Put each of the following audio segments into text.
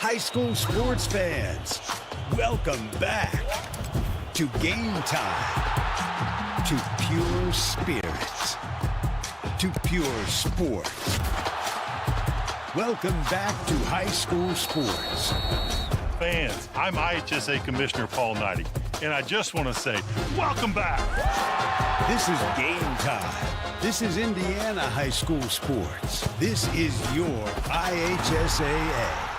high school sports fans, welcome back to Game Time, to pure spirits, to pure sports. Welcome back to high school sports. Fans, I'm IHSA Commissioner Paul Knighty, and I just want to say, welcome back. This is Game Time. This is Indiana high school sports. This is your IHSAA.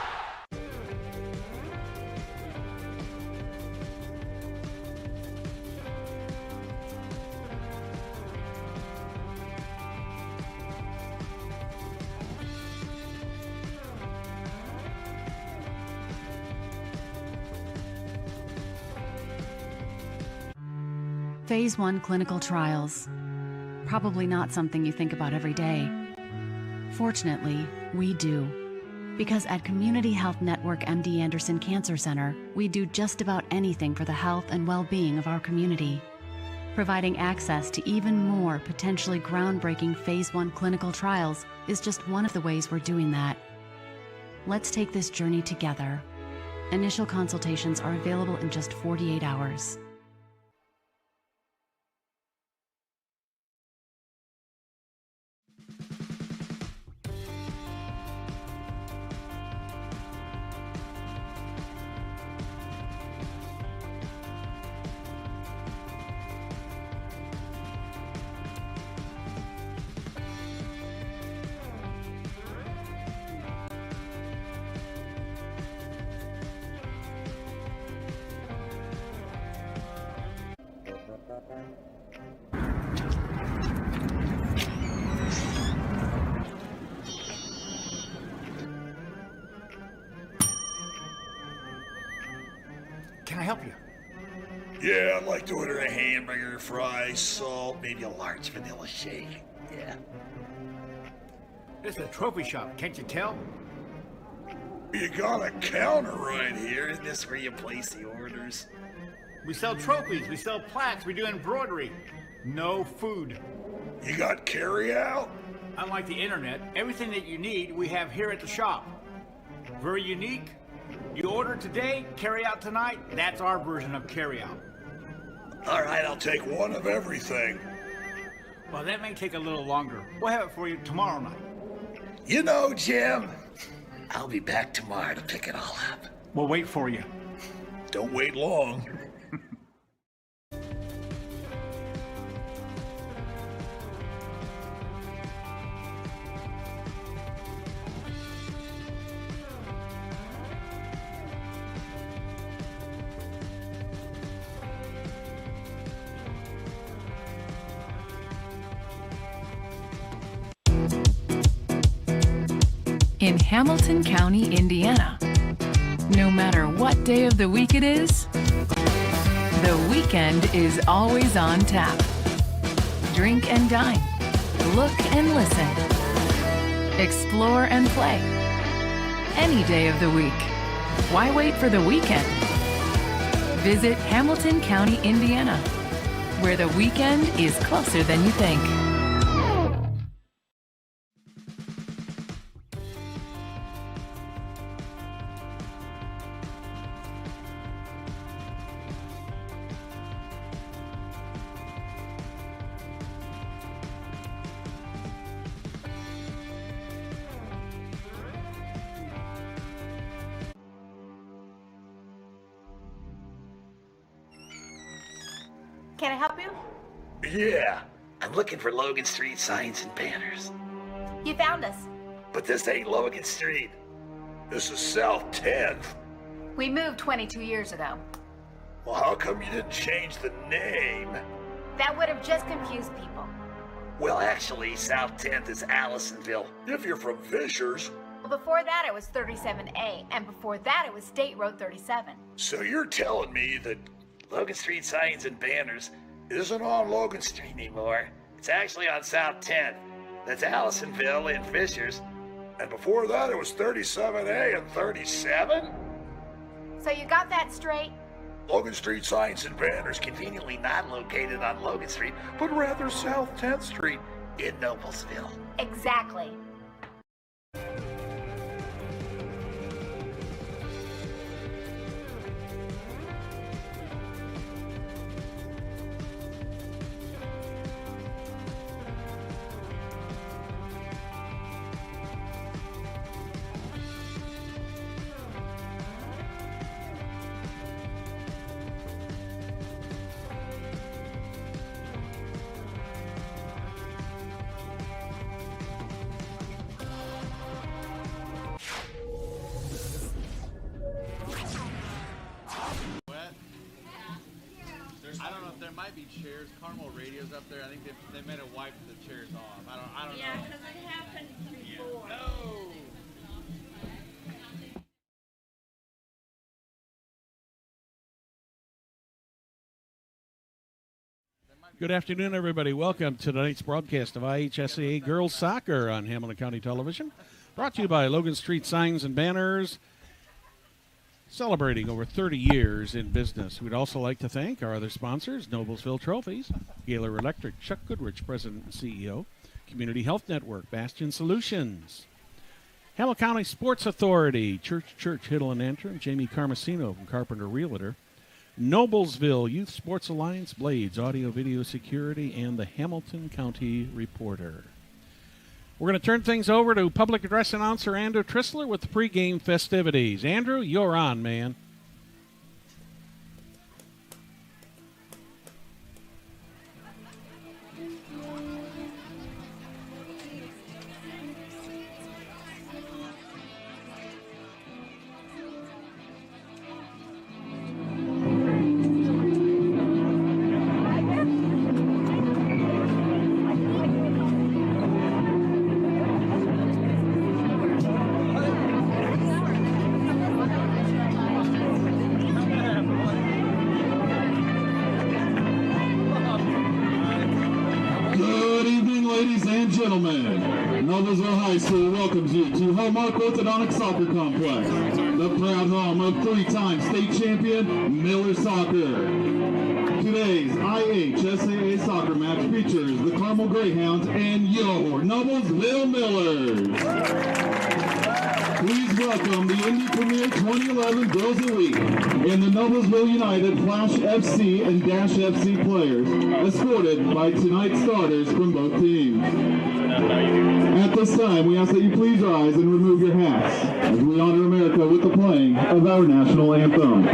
Phase 1 clinical trials. Probably not something you think about every day. Fortunately, we do. Because at Community Health Network MD Anderson Cancer Center, we do just about anything for the health and well-being of our community. Providing access to even more potentially groundbreaking Phase 1 clinical trials is just one of the ways we're doing that. Let's take this journey together. Initial consultations are available in just 48 hours. Can I help you? Yeah, I'd like to order a hamburger, fries, salt, maybe a large vanilla shake. Yeah. This is a trophy shop, can't you tell? You got a counter right here. Isn't this where you place the orders? We sell trophies, we sell plaques, we do embroidery. No food. You got carry-out? Unlike the internet, everything that you need we have here at the shop. Very unique. You order today, carry out tonight. That's our version of carry out. All right, I'll take one of everything. Well, that may take a little longer. We'll have it for you tomorrow night. You know, Jim, I'll be back tomorrow to pick it all up. We'll wait for you. Don't wait long. In Hamilton County, Indiana. No matter what day of the week it is, the weekend is always on tap. Drink and dine, look and listen, explore and play. Any day of the week. Why wait for the weekend? Visit Hamilton County, Indiana, where the weekend is closer than you think. Can I help you? Yeah, I'm looking for Logan Street signs and banners. You found us. But this ain't Logan Street. This is South 10th. We moved 22 years ago. Well, how come you didn't change the name? That would have just confused people. Well, actually, South 10th is Allisonville. If you're from Fishers. Well, before that it was 37A, and before that it was State Road 37. So you're telling me that Logan Street signs and banners isn't on Logan Street anymore. It's actually on South 10th. That's Allisonville and Fishers. And before that, it was 37A and 37? So you got that straight? Logan Street signs and banners conveniently not located on Logan Street, but rather South 10th Street in Noblesville. Exactly. I don't know if there might be chairs. Carmel radios up there. I think they might have wiped the chairs off. I don't know. Yeah, because it happened before. No. Good afternoon, everybody. Welcome to tonight's broadcast of IHSAA Girls Soccer on Hamilton County Television. Brought to you by Logan Street Signs and Banners, celebrating over 30 years in business. We'd also like to thank our other sponsors, Noblesville Trophies, Gaylor Electric, Chuck Goodrich, President and CEO, Community Health Network, Bastion Solutions, Hamilton County Sports Authority, Church, Hiddle and Antrim, Jamie Carmesino from Carpenter Realtor, Noblesville Youth Sports Alliance, Blades, Audio Video Security, and the Hamilton County Reporter. We're going to turn things over to public address announcer Andrew Trissler with the pregame festivities. Andrew, you're on, man. Noblesville High School welcomes you to Hallmark Orthodontic Soccer Complex, the proud home of three-time state champion Miller Soccer. Today's IHSAA soccer match features the Carmel Greyhounds and your Noblesville Millers. Please welcome the Indy Premier 2011 Girls Elite and the Noblesville United Flash FC and Dash FC players, escorted by tonight's starters from both teams. At this time, we ask that you please rise and remove your hats as we honor America with the playing of our national anthem.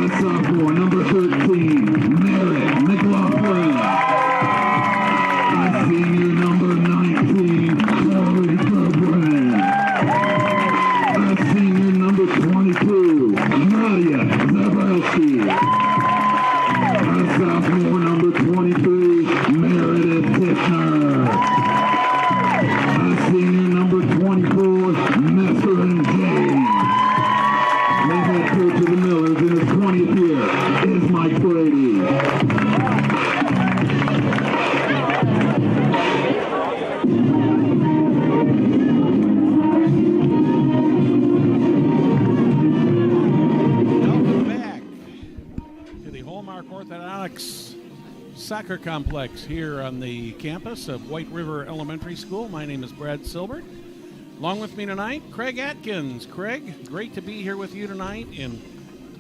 sophomore, number 13, Merritt McLaughlin. A senior, number 19, Chloe Coburn. A senior, number 22, Nadia Zabrowski. A sophomore, number 23, Meredith Tiffner. A senior, number 24, Messerin James. The head coach of the Millers in his 20th year is Mike Brady. Welcome back to the Hallmark Orthodox Soccer Complex here on the campus of White River Elementary School. My name is Brad Silbert. Along with me tonight, Craig Atkins. Craig, great to be here with you tonight, and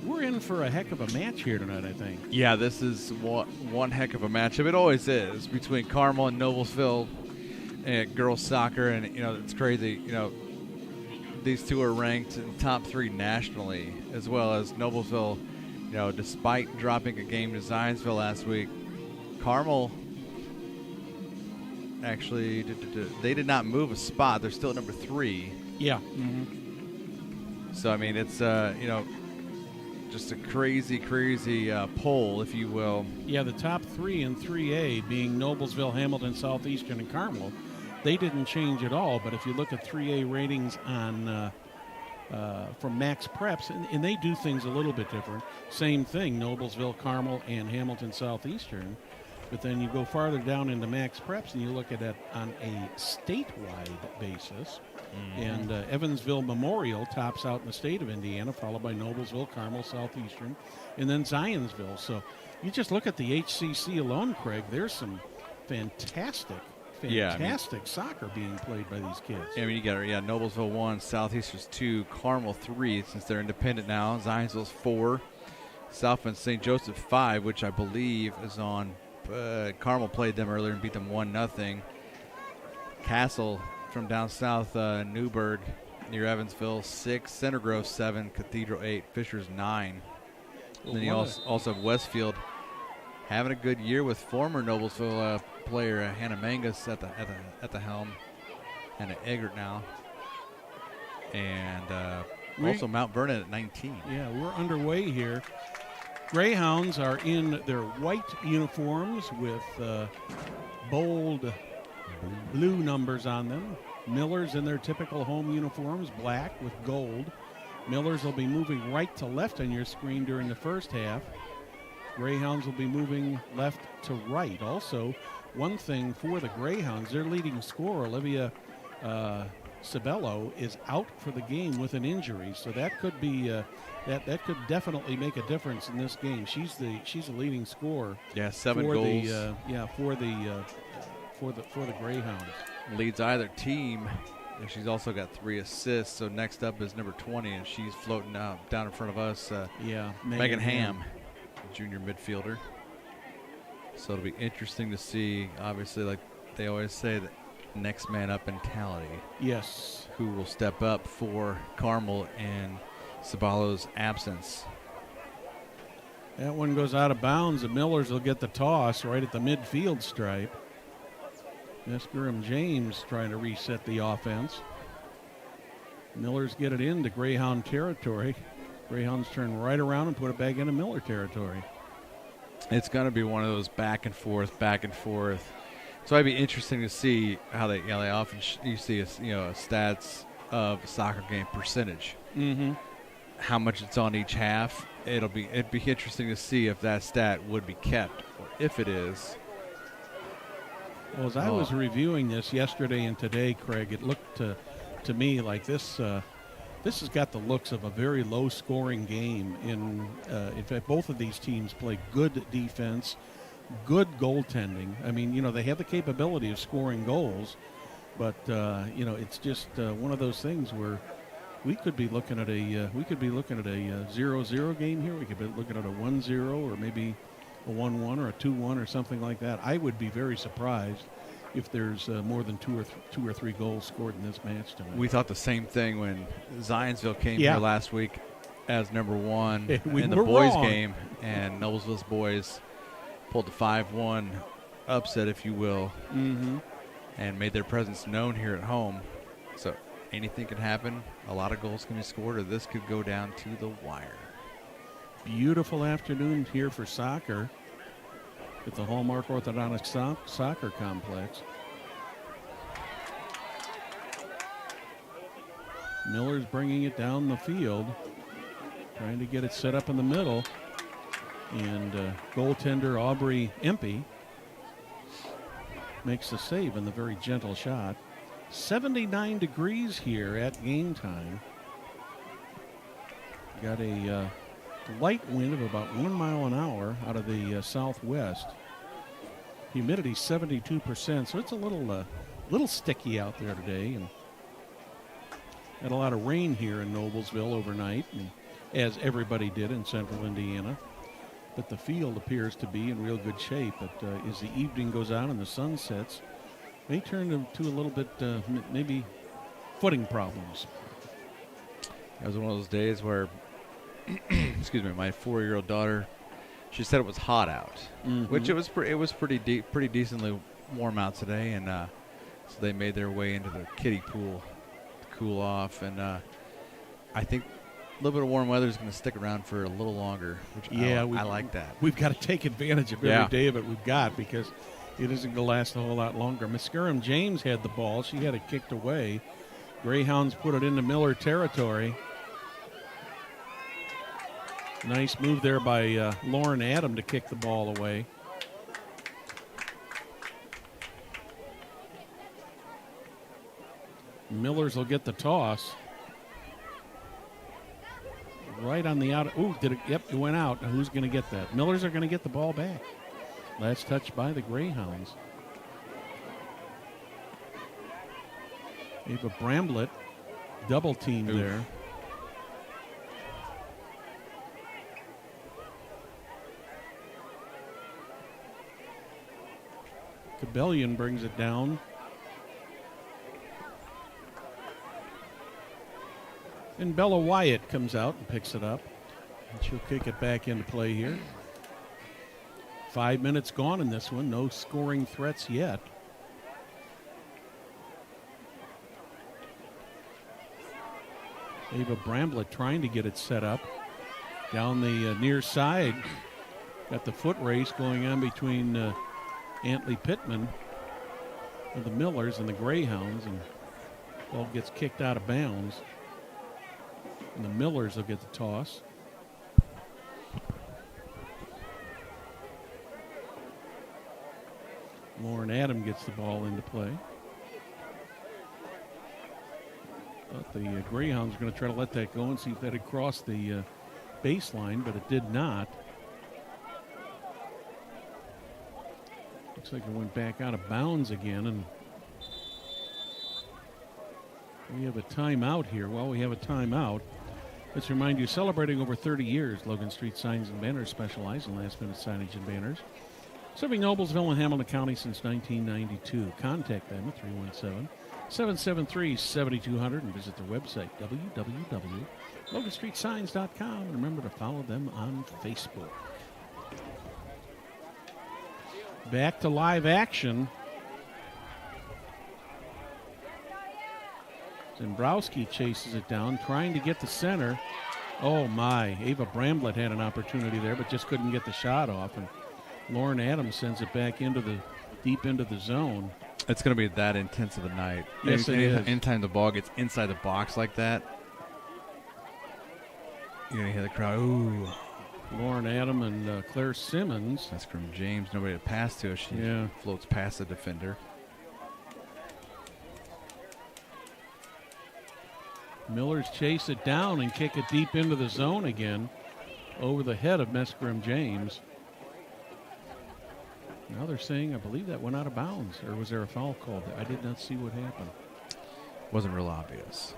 we're in for a heck of a match here tonight, I think. Yeah, this is one heck of a matchup. It always is between Carmel and Noblesville and girls soccer, and it's crazy. These two are ranked in top 3 nationally, as well as Noblesville. Despite dropping a game to Zionsville last week, Carmel. Actually, they did not move a spot. They're still at number 3. Yeah. So, I mean, it's, just a crazy poll, if you will. Yeah, the top 3 in 3A being Noblesville, Hamilton, Southeastern, and Carmel, they didn't change at all. But if you look at 3A ratings on from Max Preps, and they do things a little bit different. Same thing, Noblesville, Carmel, and Hamilton, Southeastern. But then you go farther down into Max Preps and you look at it on a statewide basis. And Evansville Memorial tops out in the state of Indiana, followed by Noblesville, Carmel, Southeastern, and then Zionsville. So you just look at the HCC alone, Craig, there's some fantastic soccer being played by these kids. I mean, you got Noblesville 1, Southeastern's 2, Carmel 3, since they're independent now. Zionsville's 4, Southland St. Joseph 5, which I believe is on. Carmel played them earlier and beat them 1-0. Castle from down south, Newburgh near Evansville 6, Center Grove 7, Cathedral 8, Fishers 9. And then you also have Westfield having a good year with former Noblesville player Hannah Mangus at the helm, Hannah Eggert now, and also Mount Vernon at 19. Yeah, we're underway here. Greyhounds are in their white uniforms with bold blue numbers on them. Millers in their typical home uniforms, black with gold. Millers will be moving right to left on your screen during the first half. Greyhounds will be moving left to right. Also, one thing for the Greyhounds, their leading scorer, Olivia Sabello, is out for the game with an injury, so that could be that could definitely make a difference in this game. She's the leading scorer. Yeah, 7 goals. For the Greyhounds. Leads either team. And she's also got 3 assists. So next up is number 20, and she's floating down in front of us. Megan Ham, junior midfielder. So it'll be interesting to see. Obviously, like they always say, that next man up mentality. Yes. Who will step up for Carmel in Sabalo's absence? That one goes out of bounds. The Millers will get the toss right at the midfield stripe. Miss Graham James trying to reset the offense. Millers get it into Greyhound territory. Greyhounds turn right around and put it back into Miller territory. It's going to be one of those back and forth. So it'd be interesting to see how they often you see a stats of a soccer game percentage. Mm-hmm. How much it's on each half. It'd be interesting to see if that stat would be kept, or if it is. Well, as I was reviewing this yesterday and today, Craig, it looked to me like this has got the looks of a very low-scoring game. In fact, both of these teams play good defense, good goaltending. I mean, they have the capability of scoring goals, but it's just one of those things where we could be looking at a 0-0 game here. We could be looking at a 1-0 or maybe a 1-1 or a 2-1 or something like that. I would be very surprised if there's more than two or three goals scored in this match tonight. We thought the same thing when Zionsville came here last week. as number one We in the were boys wrong. game, and Noblesville's boys pulled the 5-1 upset, if you will, and made their presence known here at home. So anything can happen. A lot of goals can be scored, or this could go down to the wire. Beautiful afternoon here for soccer at the Hallmark Orthodontic Soccer Complex. Miller's bringing it down the field, trying to get it set up in the middle. And goaltender Aubrey Impey makes the save in the very gentle shot. 79 degrees here at game time. Got a light wind of about 1 mile an hour out of the southwest. Humidity 72%, so it's a little sticky out there today. And had a lot of rain here in Noblesville overnight, and as everybody did in central Indiana. But the field appears to be in real good shape. But as the evening goes on and the sun sets, may turn to a little bit maybe footing problems. It was one of those days where, excuse me, my 4-year-old daughter, she said it was hot out, which it was pretty decently warm out today, and so they made their way into the kiddie pool to cool off, and I think a little bit of warm weather is going to stick around for a little longer, which I like that. We've got to take advantage of every day of it we've got, because it isn't going to last a whole lot longer. Mascarum James had the ball. She had it kicked away. Greyhounds put it into Miller territory. Nice move there by Lauren Adam to kick the ball away. Millers will get the toss. Right on the out. Ooh, did it? Yep, it went out. Now who's going to get that? Millers are going to get the ball back. Last touch by the Greyhounds. Ava Bramblett, double team there. Cabellion brings it down. And Bella Wyatt comes out and picks it up. And she'll kick it back into play here. 5 minutes gone in this one. No scoring threats yet. Ava Bramblett trying to get it set up. Down the near side. Got the foot race going on between Antley Pittman of the Millers and the Greyhounds. And ball gets kicked out of bounds. And the Millers will get the toss. Lauren Adam gets the ball into play. But the Greyhounds are going to try to let that go and see if that had crossed the baseline, but it did not. Looks like it went back out of bounds again, and we have a timeout here. Well, we have a timeout. Let's remind you, celebrating over 30 years, Logan Street Signs and Banners specialize in last-minute signage and banners. Serving Noblesville and Hamilton County since 1992. Contact them at 317-773-7200 and visit their website, www.loganstreetsigns.com. And remember to follow them on Facebook. Back to live action. Zembrowski chases it down, trying to get the center. Oh, my. Ava Bramblett had an opportunity there, but just couldn't get the shot off. And Lauren Adams sends it back deep into the zone. It's going to be that intense of a night. Yes, it is. Anytime the ball gets inside the box like that, you're going to hear the crowd, ooh. Lauren Adam and Claire Simmons. That's from James. Nobody to pass to. She floats past the defender. Millers chase it down and kick it deep into the zone again over the head of Mescarum James. Now they're saying, I believe that went out of bounds, or was there a foul called? I did not see what happened. Wasn't real obvious.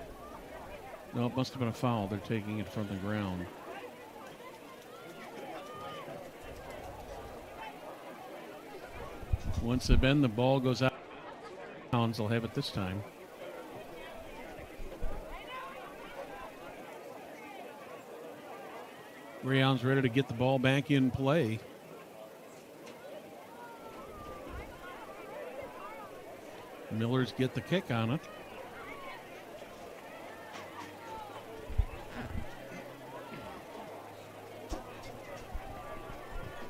No, it must have been a foul. They're taking it from the ground. Once they bend, the ball goes out. They'll have it this time. Greyhounds ready to get the ball back in play. Millers get the kick on it.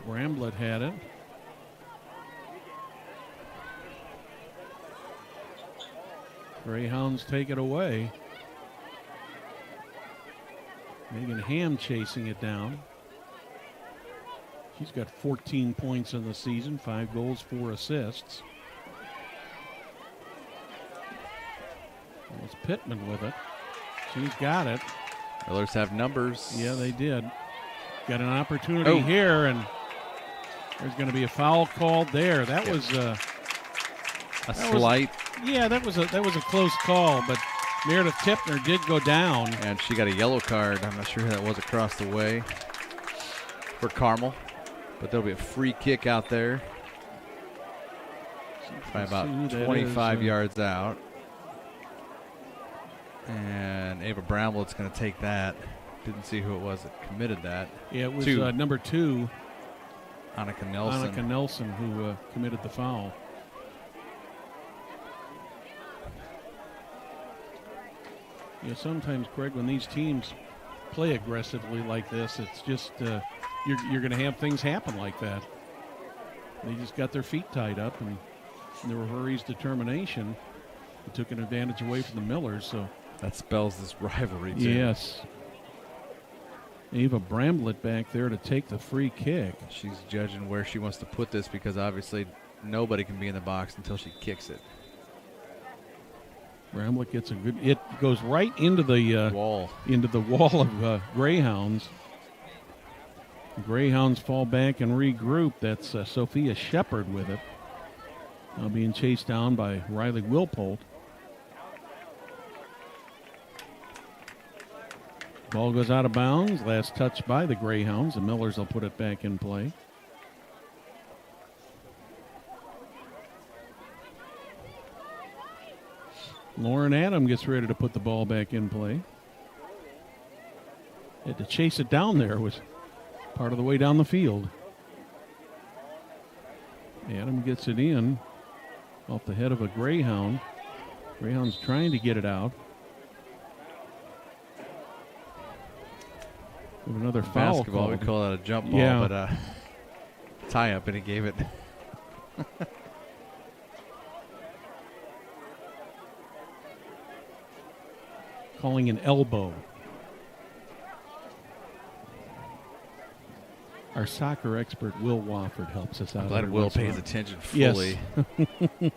Bramblett had it. Greyhounds take it away. Megan Ham chasing it down. She's got 14 points in the season, 5 goals, 4 assists. It's Pittman with it. She's got it. Millers have numbers. Yeah, they did. Got an opportunity here, and there's going to be a foul called there. That was a slight. That was a close call, but Meredith Tipner did go down. And she got a yellow card. I'm not sure who that was across the way for Carmel. But there'll be a free kick out there. By about 25 yards out. And Ava Bramwell's going to take that. Didn't see who it was that committed that. Yeah, it was number 2. Annika Nelson. Annika Nelson who committed the foul. Yeah, sometimes, Craig, when these teams play aggressively like this, it's just you're going to have things happen like that. They just got their feet tied up, and there were Hurry's determination. It took an advantage away from the Millers. So that spells this rivalry, too. Yes. Ava Bramblett back there to take the free kick. She's judging where she wants to put this because obviously nobody can be in the box until she kicks it. Bramblett gets a good. It goes right into the wall. Into the wall of Greyhounds. The Greyhounds fall back and regroup. That's Sophia Shepard with it. Now being chased down by Riley Wilpolt. Ball goes out of bounds. Last touch by the Greyhounds. The Millers will put it back in play. Lauren Adam gets ready to put the ball back in play. Had to chase it down there. Was part of the way down the field. Adam gets it in off the head of a Greyhound. Greyhound's trying to get it out. We have another foul basketball, called. we call that a jump ball, but tie up, and he gave it. Calling an elbow. Our soccer expert, Will Wofford, helps us out. I'm glad Will pays attention fully. Yes.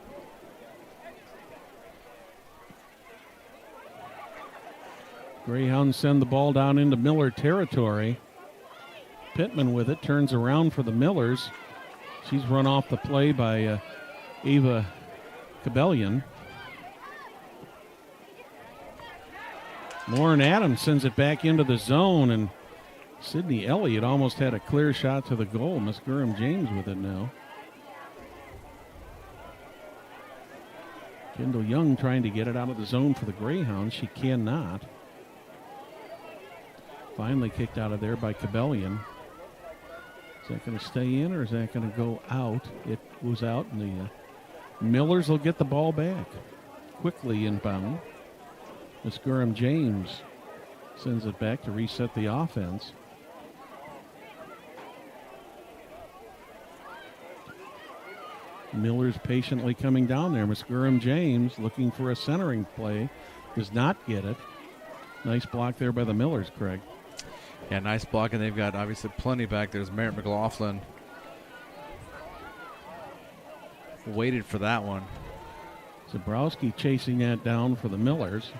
Greyhounds send the ball down into Miller territory. Pittman with it, turns around for the Millers. She's run off the play by Ava Cabellion. Lauren Adams sends it back into the zone, and Sydney Elliott almost had a clear shot to the goal. Miss Gurham James with it now. Kendall Young trying to get it out of the zone for the Greyhounds. She cannot. Finally kicked out of there by Cabellion. Is that going to stay in or is that going to go out? It was out, and the Millers will get the ball back. Quickly inbound. Miss Gurham James sends it back to reset the offense. Miller's patiently coming down there. Miss Gurham James looking for a centering play. Does not get it. Nice block there by the Millers, Craig. Yeah, nice block, and they've got obviously plenty back. There's Merritt McLaughlin. Waited for that one. Zabrowski chasing that down for the Millers.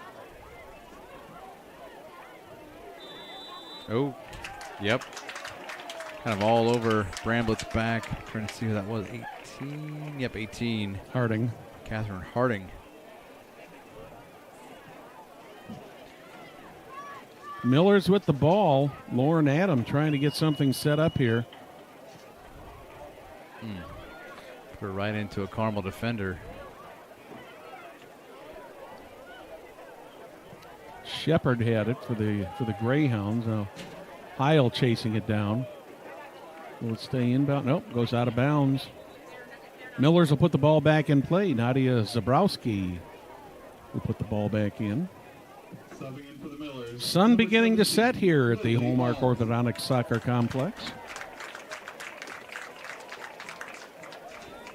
Oh, yep. Kind of all over Bramblett's back. Trying to see who that was. 18? Yep, 18. Harding. Catherine Harding. Millers with the ball. Lauren Adam trying to get something set up here. Put her right into a Carmel defender. Shepard had it for the Greyhounds. Now Heil chasing it down. Will it stay inbound? Nope, goes out of bounds. Millers will put the ball back in play. Nadia Zabrowski will put the ball back in. Sun beginning to set here at the Hallmark Orthodontics Soccer Complex.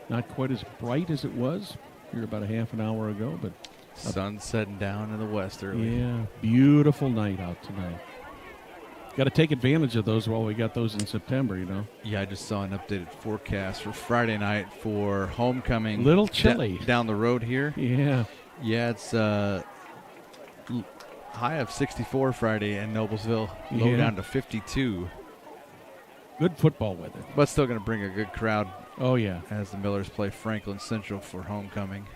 Not quite as bright as it was here about a half an hour ago, but sun setting down in the west early. Yeah, beautiful night out tonight. Got to take advantage of those while we got those in September, you know. Yeah, I just saw an updated forecast for Friday night for homecoming. Little chilly. Down the road here. Yeah. Yeah, it's high of 64 Friday in Noblesville, low down to 52. Good football weather. But still going to bring a good crowd. Oh, yeah. As the Millers play Franklin Central for homecoming.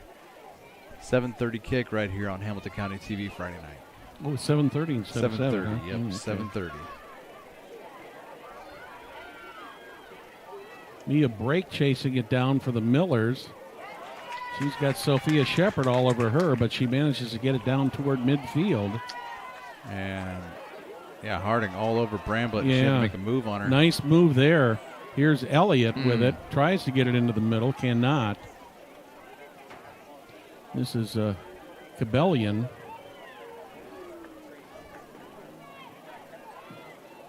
7:30 kick right here on Hamilton County TV Friday night. Oh, 7:30 instead of 7. 7:30, huh? yep, 7:30. Mia Brake chasing it down for the Millers. She's got Sophia Shepard all over her, but she manages to get it down toward midfield. And, yeah, Harding all over Bramblett. Yeah. She had to make a move on her. Nice move there. Here's Elliott with it. Tries to get it into the middle. Cannot. This is Cabellion.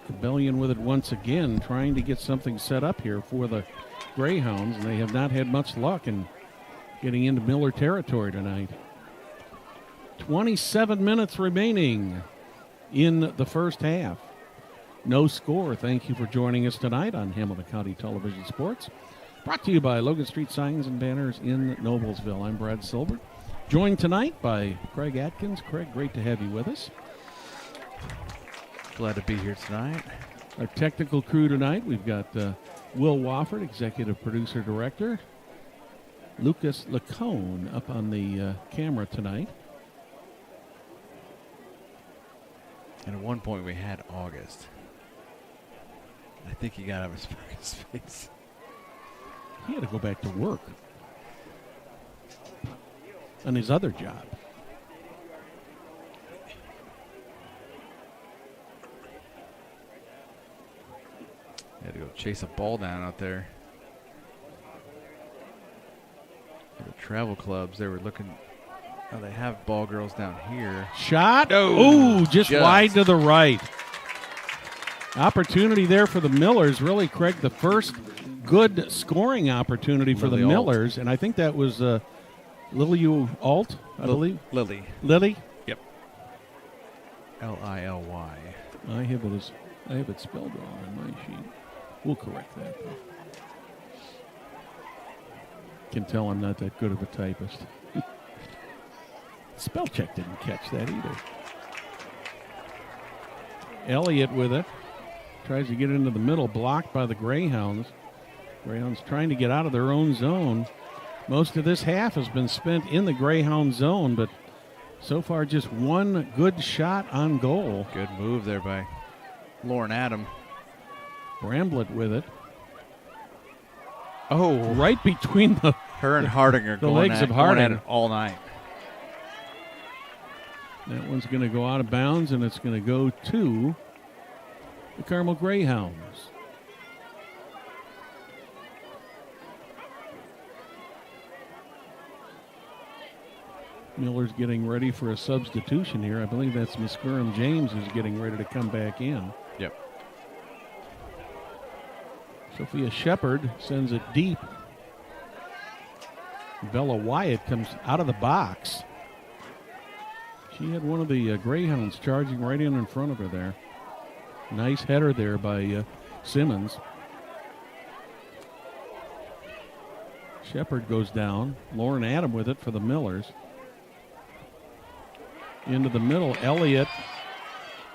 Cabellion with it once again, trying to get something set up here for the Greyhounds, and they have not had much luck in getting into Miller territory tonight. 27 minutes remaining in the first half. No score. Thank you for joining us tonight on Hamilton County Television Sports. Brought to you by Logan Street Signs and Banners in Noblesville. I'm Brad Silver. Joined tonight by Craig Atkins. Craig, great to have you with us. Glad to be here tonight. Our technical crew tonight, we've got Will Wofford, Executive Producer Director. Lucas Lacone up on the camera tonight. And at one point we had August. I think he got out of his space. He had to go back to work on his other job. Had to go chase a ball down out there. The travel clubs, they were looking. Oh, they have ball girls down here. Shot. Oh, just wide to the right. Opportunity there for the Millers. Really, Craig, the first good scoring opportunity for the Millers. And I think that was Lily Alt, I believe. Lily. Lily? Yep. Lily. I have it spelled wrong on my sheet. We'll correct that, though. Can tell I'm not that good of a typist. Spell check didn't catch that either. Elliott with it. Tries to get into the middle, blocked by the Greyhounds. Greyhounds trying to get out of their own zone. Most of this half has been spent in the Greyhound zone, but so far just one good shot on goal. Good move there by Lauren Adam. Bramblett with it. Oh, right between her and Harding are the legs of Harding at it all night. That one's going to go out of bounds, and it's going to go to the Carmel Greyhounds. Miller's getting ready for a substitution here. I believe that's Miss Gurham James who's getting ready to come back in. Yep. Sophia Shepard sends it deep. Bella Wyatt comes out of the box. She had one of the Greyhounds charging right in front of her there. Nice header there by Simmons. Shepard goes down. Lauren Adam with it for the Millers. Into the middle. Elliott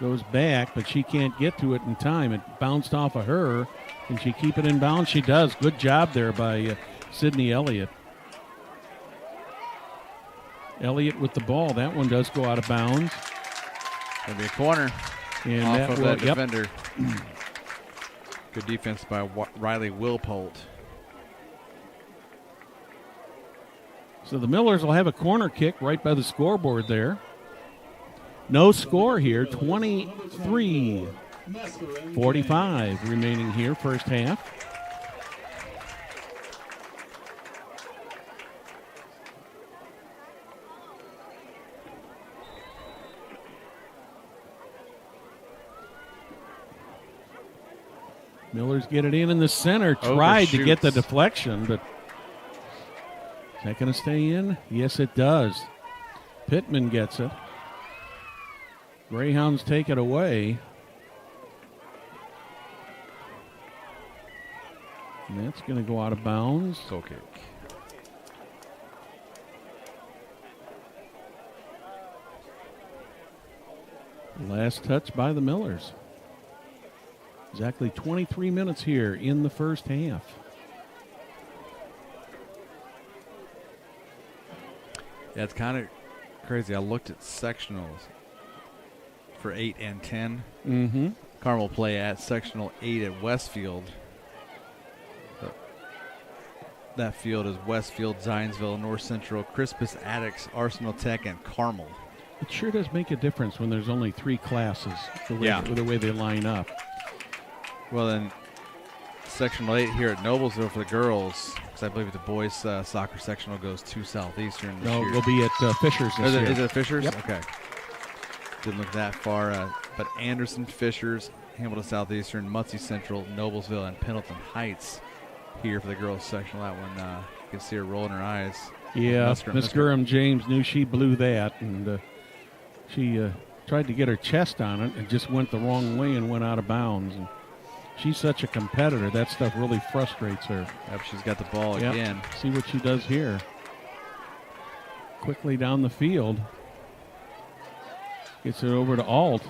goes back, but she can't get to it in time. It bounced off of her. Can she keep it in bounds? She does. Good job there by Sydney Elliott. Elliott with the ball. That one does go out of bounds. Going to be a corner. And off that of will, that defender. Good defense by Riley Wilpolt. So the Millers will have a corner kick right by the scoreboard there. No score here. 23 45 remaining here, first half. Millers get it in the center. Tried to get the deflection, but is that going to stay in? Yes, it does. Pittman gets it. Greyhounds take it away. And that's going to go out of bounds. Goal kick. Last touch by the Millers. Exactly 23 minutes here in the first half. Yeah, it's kind of crazy. I looked at sectionals for 8 and 10. Mm-hmm. Carmel play at sectional 8 at Westfield. That field is Westfield, Zionsville, North Central, Crispus Attucks, Arsenal Tech, and Carmel. It sure does make a difference when there's only 3 classes, the way they line up. Well, then, sectional 8 here at Noblesville for the girls, because I believe the boys' soccer sectional goes to Southeastern this year. We'll be at Fishers this year. Is it Fishers? Yep. Okay. Didn't look that far. But Anderson, Fishers, Hamilton Southeastern, Muncie Central, Noblesville, and Pendleton Heights here for the girls' sectional. That one, you can see her rolling her eyes. Yeah, Miss Gurham James knew she blew that, and she tried to get her chest on it and just went the wrong way and went out of bounds. And she's such a competitor. That stuff really frustrates her. Yep, she's got the ball again. See what she does here. Quickly down the field. Gets it over to Alt.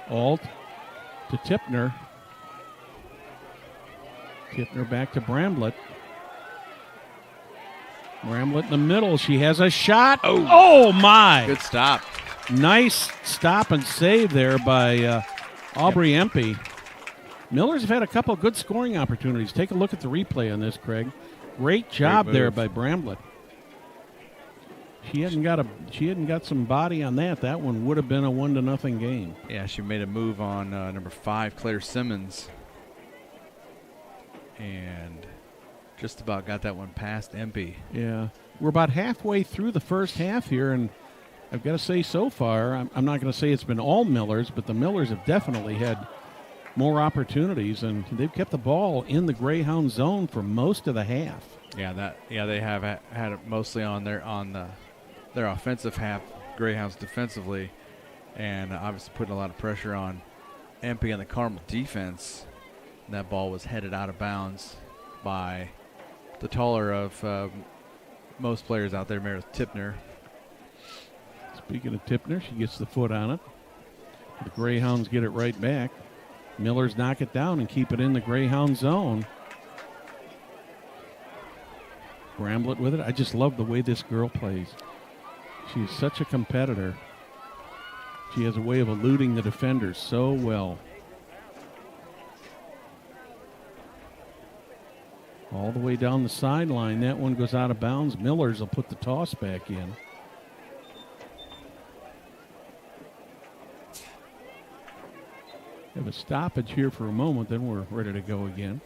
Alt to Tipner. Tipner back to Bramblett. Bramblett in the middle. She has a shot. Oh my. Good stop. Nice stop and save there by Aubrey Empey. Millers have had a couple of good scoring opportunities. Take a look at the replay on this, Craig. Great job there by Bramblett. She hadn't got some body on that. That one would have been a 1-0 game. Yeah, she made a move on number 5, Claire Simmons, and just about got that one past Empey. Yeah, we're about halfway through the first half here, and I've got to say so far, I'm not going to say it's been all Millers, but the Millers have definitely had more opportunities, and they've kept the ball in the Greyhound zone for most of the half. Yeah, they have had it mostly on their offensive half, Greyhounds defensively, and obviously putting a lot of pressure on Empey and the Carmel defense. And that ball was headed out of bounds by the taller of most players out there, Meredith Tipner. Speaking of Tipner, she gets the foot on it. The Greyhounds get it right back. Millers knock it down and keep it in the Greyhound zone. Bramblett with it. I just love the way this girl plays. She's such a competitor. She has a way of eluding the defenders so well. All the way down the sideline. That one goes out of bounds. Millers will put the toss back in. Have a stoppage here for a moment, then we're ready to go again.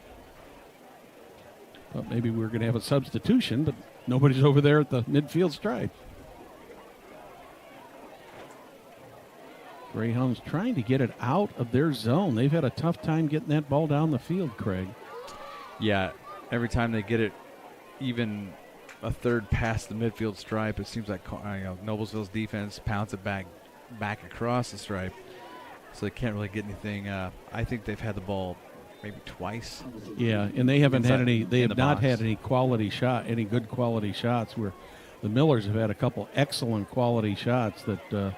Thought maybe we were going to have a substitution, but nobody's over there at the midfield stripe. Greyhounds trying to get it out of their zone. They've had a tough time getting that ball down the field, Craig. Yeah, every time they get it even a third past the midfield stripe, it seems like Noblesville's defense pounds it back across the stripe. So they can't really get anything. I think they've had the ball maybe twice. Yeah, and they haven't had any. They have not had any good quality shots. Where the Millers have had a couple excellent quality shots that a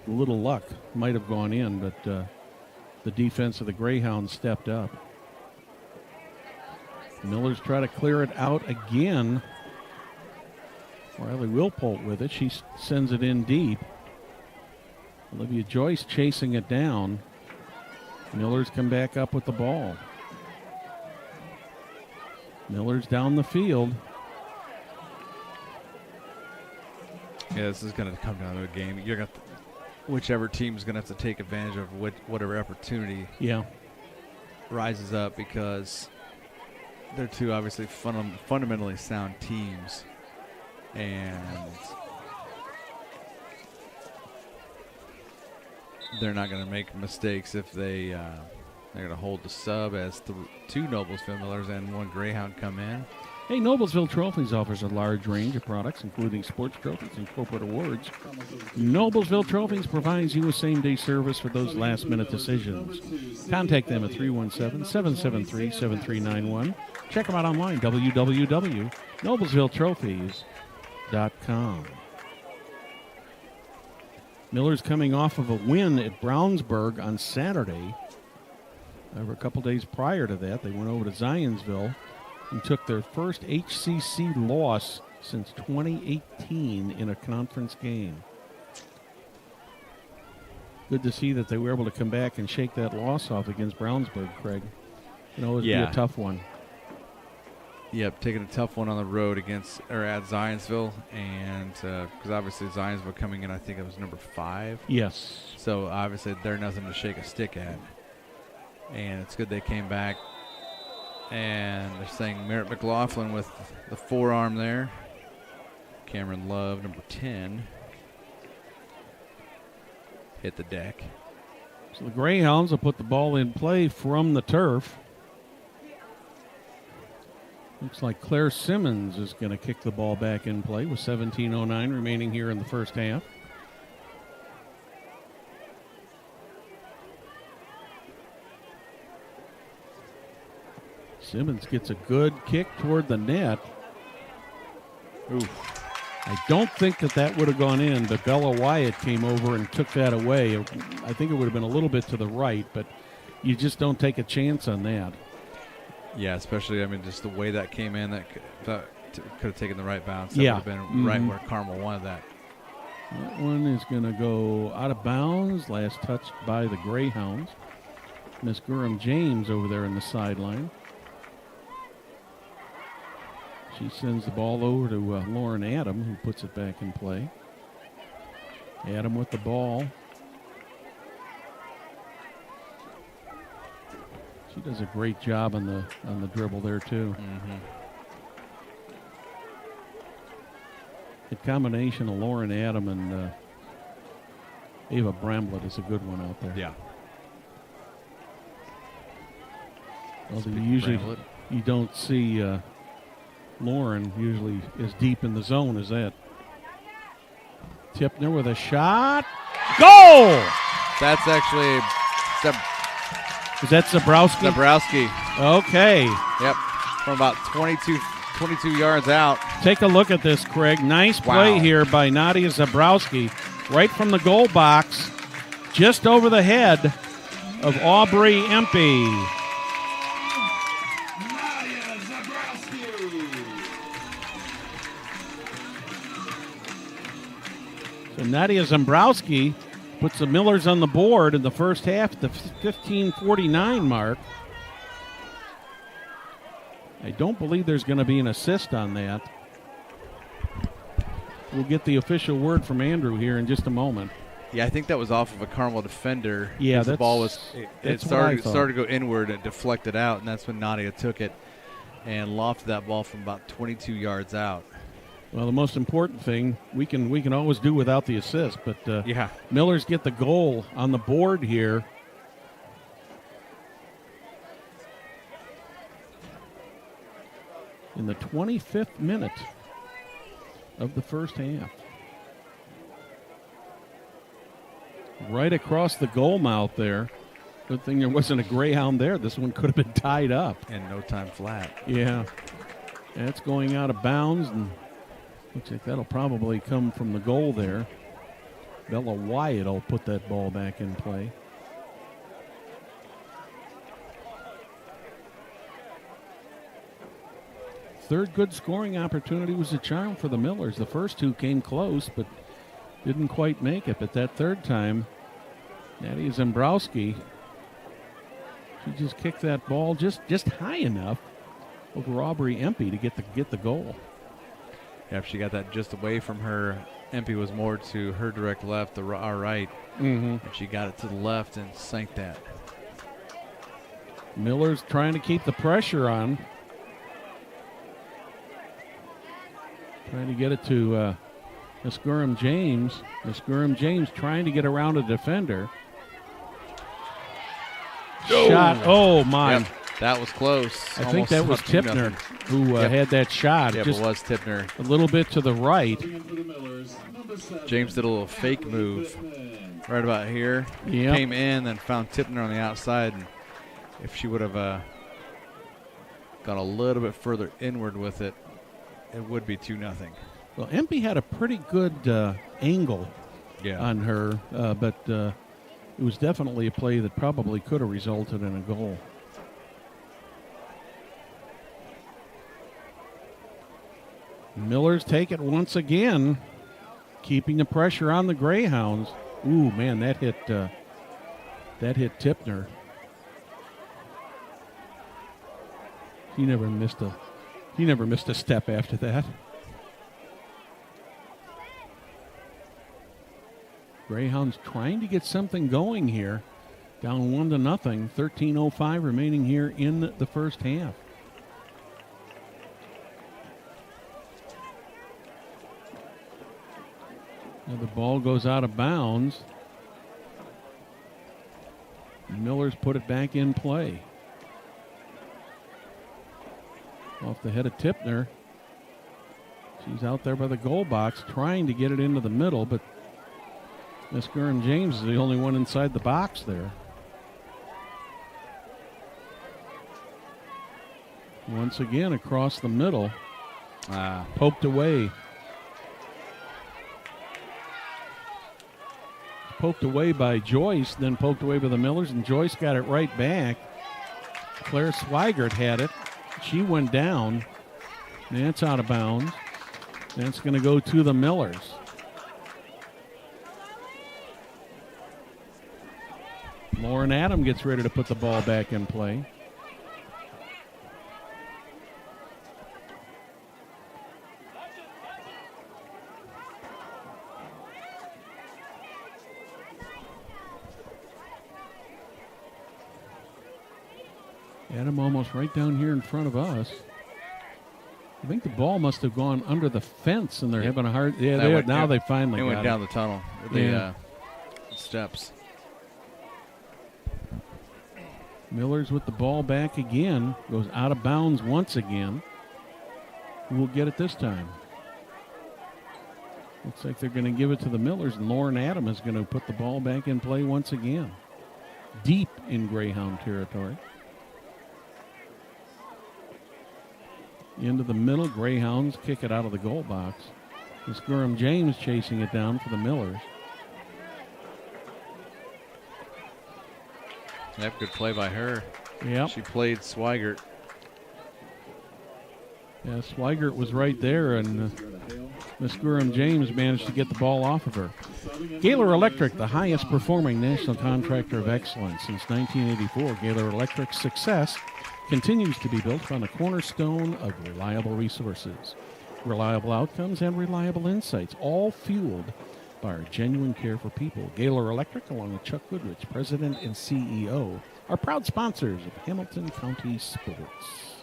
little luck might have gone in, but the defense of the Greyhounds stepped up. Millers try to clear it out again. Riley Wilpolt with it. She sends it in deep. Olivia Joyce chasing it down. Millers come back up with the ball. Millers down the field. Yeah, this is going to come down to a game. You got whichever team's going to have to take advantage of whatever opportunity rises up, because they're two obviously fundamentally sound teams, and they're not going to make mistakes if they're going to hold the sub as two Noblesville Millers and one Greyhound come in. Hey, Noblesville Trophies offers a large range of products, including sports trophies and corporate awards. Noblesville Trophies provides you with same-day service for those last-minute decisions. Contact them at 317-773-7391. Check them out online, www.noblesvilletrophies.com. Miller's coming off of a win at Brownsburg on Saturday. A couple days prior to that, they went over to Zionsville and took their first HCC loss since 2018 in a conference game. Good to see that they were able to come back and shake that loss off against Brownsburg, Craig. It would be a tough one. Yep, taking a tough one on the road at Zionsville, and because obviously Zionsville coming in, I think it was number 5. Yes. So obviously they're nothing to shake a stick at. And it's good they came back. And they're saying Merritt McLaughlin with the forearm there. Cameron Love, number 10, hit the deck. So the Greyhounds will put the ball in play from the turf. Looks like Claire Simmons is going to kick the ball back in play with 17:09 remaining here in the first half. Simmons gets a good kick toward the net. Ooh. I don't think that would have gone in, but Bella Wyatt came over and took that away. I think it would have been a little bit to the right, but you just don't take a chance on that. Yeah, especially, just the way that came in, that could have taken the right bounce. That would have been right where Carmel wanted that. That one is going to go out of bounds. Last touched by the Greyhounds. Miss Gurham James over there in the sideline. She sends the ball over to Lauren Adam, who puts it back in play. Adam with the ball. She does a great job on the dribble there too. Mm-hmm. The combination of Lauren Adam and Ava Bramblett is a good one out there. Yeah. Although you don't see Lauren usually as deep in the zone as that. Tipner with a shot. Goal! That's actually is that Zabrowski? Zabrowski. Okay. Yep. From about 22 yards out. Take a look at this, Craig. Nice play here by Nadia Zabrowski. Right from the goal box. Just over the head of Aubrey Empey. So Nadia Zambrowski puts the Millers on the board in the first half at the 15:49 mark. I don't believe there's going to be an assist on that. We'll get the official word from Andrew here in just a moment. Yeah, I think that was off of a Carmel defender. Yeah, the ball was started to go inward and deflected out, and that's when Nadia took it and lofted that ball from about 22 yards out. Well, the most important thing, we can always do without the assist, but Millers get the goal on the board here. In the 25th minute of the first half. Right across the goal mouth there. Good thing there wasn't a Greyhound there. This one could have been tied up. And no time flat. Yeah. That's going out of bounds, and looks like that'll probably come from the goal there. Bella Wyatt will put that ball back in play. Third good scoring opportunity was a charm for the Millers. The first two came close, but didn't quite make it. But that third time, Nadia Zambrowski, she just kicked that ball just high enough over Aubrey Empey to get the goal. Yeah, she got that just away from her Empey was more to her direct left, our right. And she got it to the left and sank that. Miller's trying to keep the pressure on. Trying to get it to Miss Gurham James. Miss Gurham James trying to get around a defender. Shot. Oh, my. Yep, that was close. I think that was Tipner who had that shot. Yep, just it was Tipner. A little bit to the right. James did a little fake move right about here. Yep. Came in, then found Tipner on the outside. And if she would have gone a little bit further inward with it, it would be 2-0. Well, Empey had a pretty good angle on her, but it was definitely a play that probably could have resulted in a goal. Millers take it once again, keeping the pressure on the Greyhounds. Ooh, man, that hit Tipner. He never missed a step after that. Greyhounds trying to get something going here. Down 1-0. 13:05 remaining here in the first half. Now the ball goes out of bounds. Miller's put it back in play. Off the head of Tipner. She's out there by the goal box trying to get it into the middle, but Miss Gurham James is the only one inside the box there. Once again across the middle. Poked away. Poked away by Joyce, then poked away by the Millers, and Joyce got it right back. Claire Swigert had it. She went down. That's out of bounds. That's going to go to the Millers. Lauren Adam gets ready to put the ball back in play. Adam almost right down here in front of us. I think the ball must have gone under the fence, and they're having a hard. Yeah, they finally went got down it. the tunnel. The steps. Miller's with the ball back again. Goes out of bounds once again. We'll get it this time. Looks like they're going to give it to the Millers, and Lauren Adam is going to put the ball back in play once again. Deep in Greyhound territory. Into the middle, Greyhounds kick it out of the goal box. Miss Gurham James chasing it down for the Millers. Yep, good play by her. Yep. She played Swigert. Yeah, Swigert was right there, and Miss Gurham James managed to get the ball off of her. Gaylor Electric, the highest performing national contractor of excellence since 1984. Gaylor Electric's success continues to be built on a cornerstone of reliable resources, reliable outcomes, and reliable insights, all fueled by our genuine care for people. Gaylor Electric, along with Chuck Goodrich, President and CEO, are proud sponsors of Hamilton County Sports.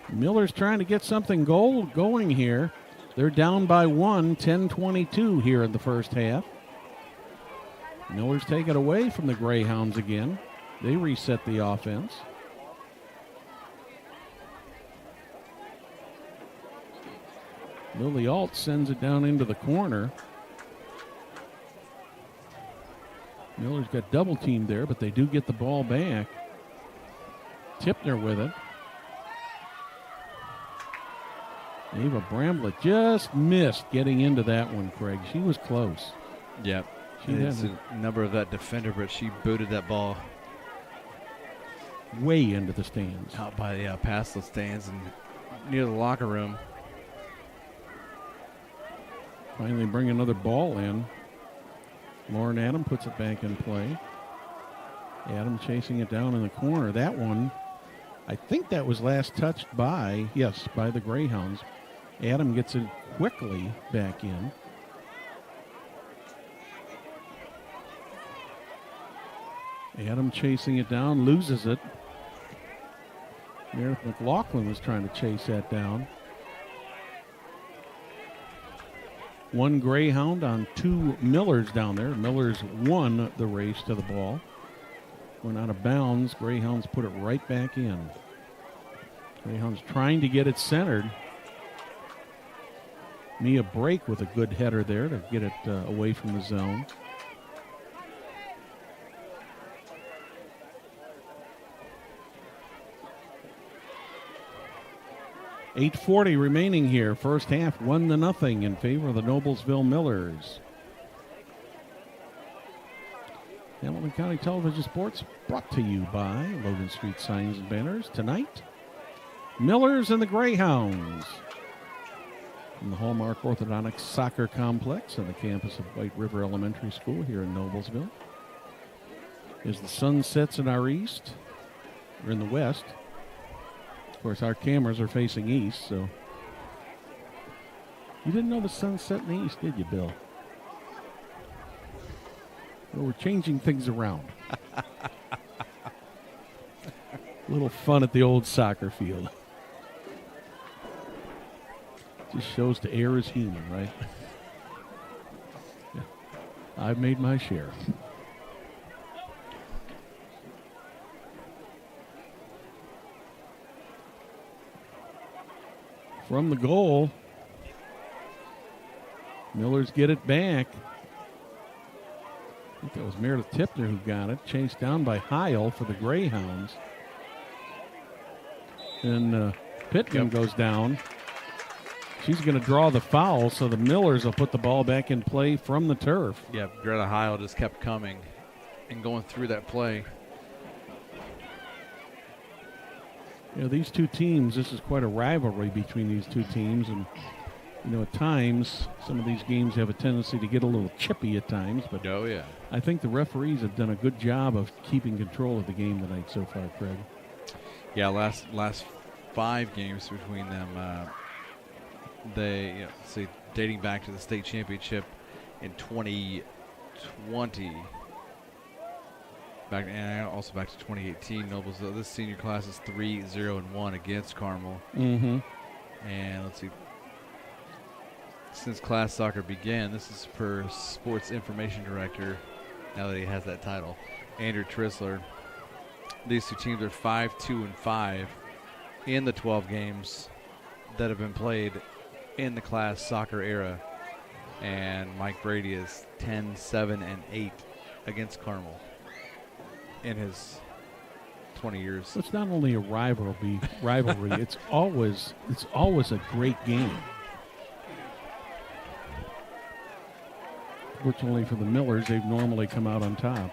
Miller's trying to get something going here. They're down by 1, 10-22 here in the first half. Millers take it away from the Greyhounds again. They reset the offense. Lily Alt sends it down into the corner. Miller's got double teamed there, but they do get the ball back. Tipner with it. Ava Bramblett just missed getting into that one, Craig. She was close. Yep. It's a number of that defender, but she booted that ball way into the stands. Out by past the stands and near the locker room. Finally bring another ball in. Lauren Adam puts it back in play. Adam chasing it down in the corner. That one I think that was last touched by the Greyhounds. Adam gets it quickly back in. Adam chasing it down, loses it. Meredith McLaughlin was trying to chase that down. One Greyhound on two Millers down there. Millers won the race to the ball. Went out of bounds. Greyhounds put it right back in. Greyhounds trying to get it centered. Mia Brake with a good header there to get it away from the zone. .8:40 remaining here. First half, 1-0 in favor of the Noblesville Millers. Hamilton County Television Sports brought to you by Logan Street Signs and Banners. Tonight, Millers and the Greyhounds from the Hallmark Orthodontics Soccer Complex on the campus of White River Elementary School here in Noblesville. As the sun sets in our east, or in the west. Of course, our cameras are facing east, so. You didn't know the sun set in the east, did you, Bill? Well, we're changing things around. A little fun at the old soccer field. Just shows the air is human, right? Yeah. I've made my share. From the goal, Millers get it back. I think that was Meredith Tipner who got it. Chased down by Heil for the Greyhounds. And Pittman goes down. She's going to draw the foul, so the Millers will put the ball back in play from the turf. Yeah, Greta Heil just kept coming and going through that play. You know, these two teams, this is quite a rivalry between these two teams. And, you know, at times, some of these games have a tendency to get a little chippy at times. But oh, yeah. I think the referees have done a good job of keeping control of the game tonight so far, Craig. Yeah, last 5 games between them, they, see, dating back to the state championship in 2020. And also back to 2018, Noblesville. This senior class is 3-0-1 against Carmel. Mm-hmm. And let's see. Since class soccer began, this is per sports information director, now that he has that title, Andrew Trissler. These two teams are 5-2-5 in the 12 games that have been played in the class soccer era. And Mike Brady is 10-7-8 against Carmel in his 20 years. It's not only a rivalry, it's always a great game. Fortunately for the Millers, they've normally come out on top.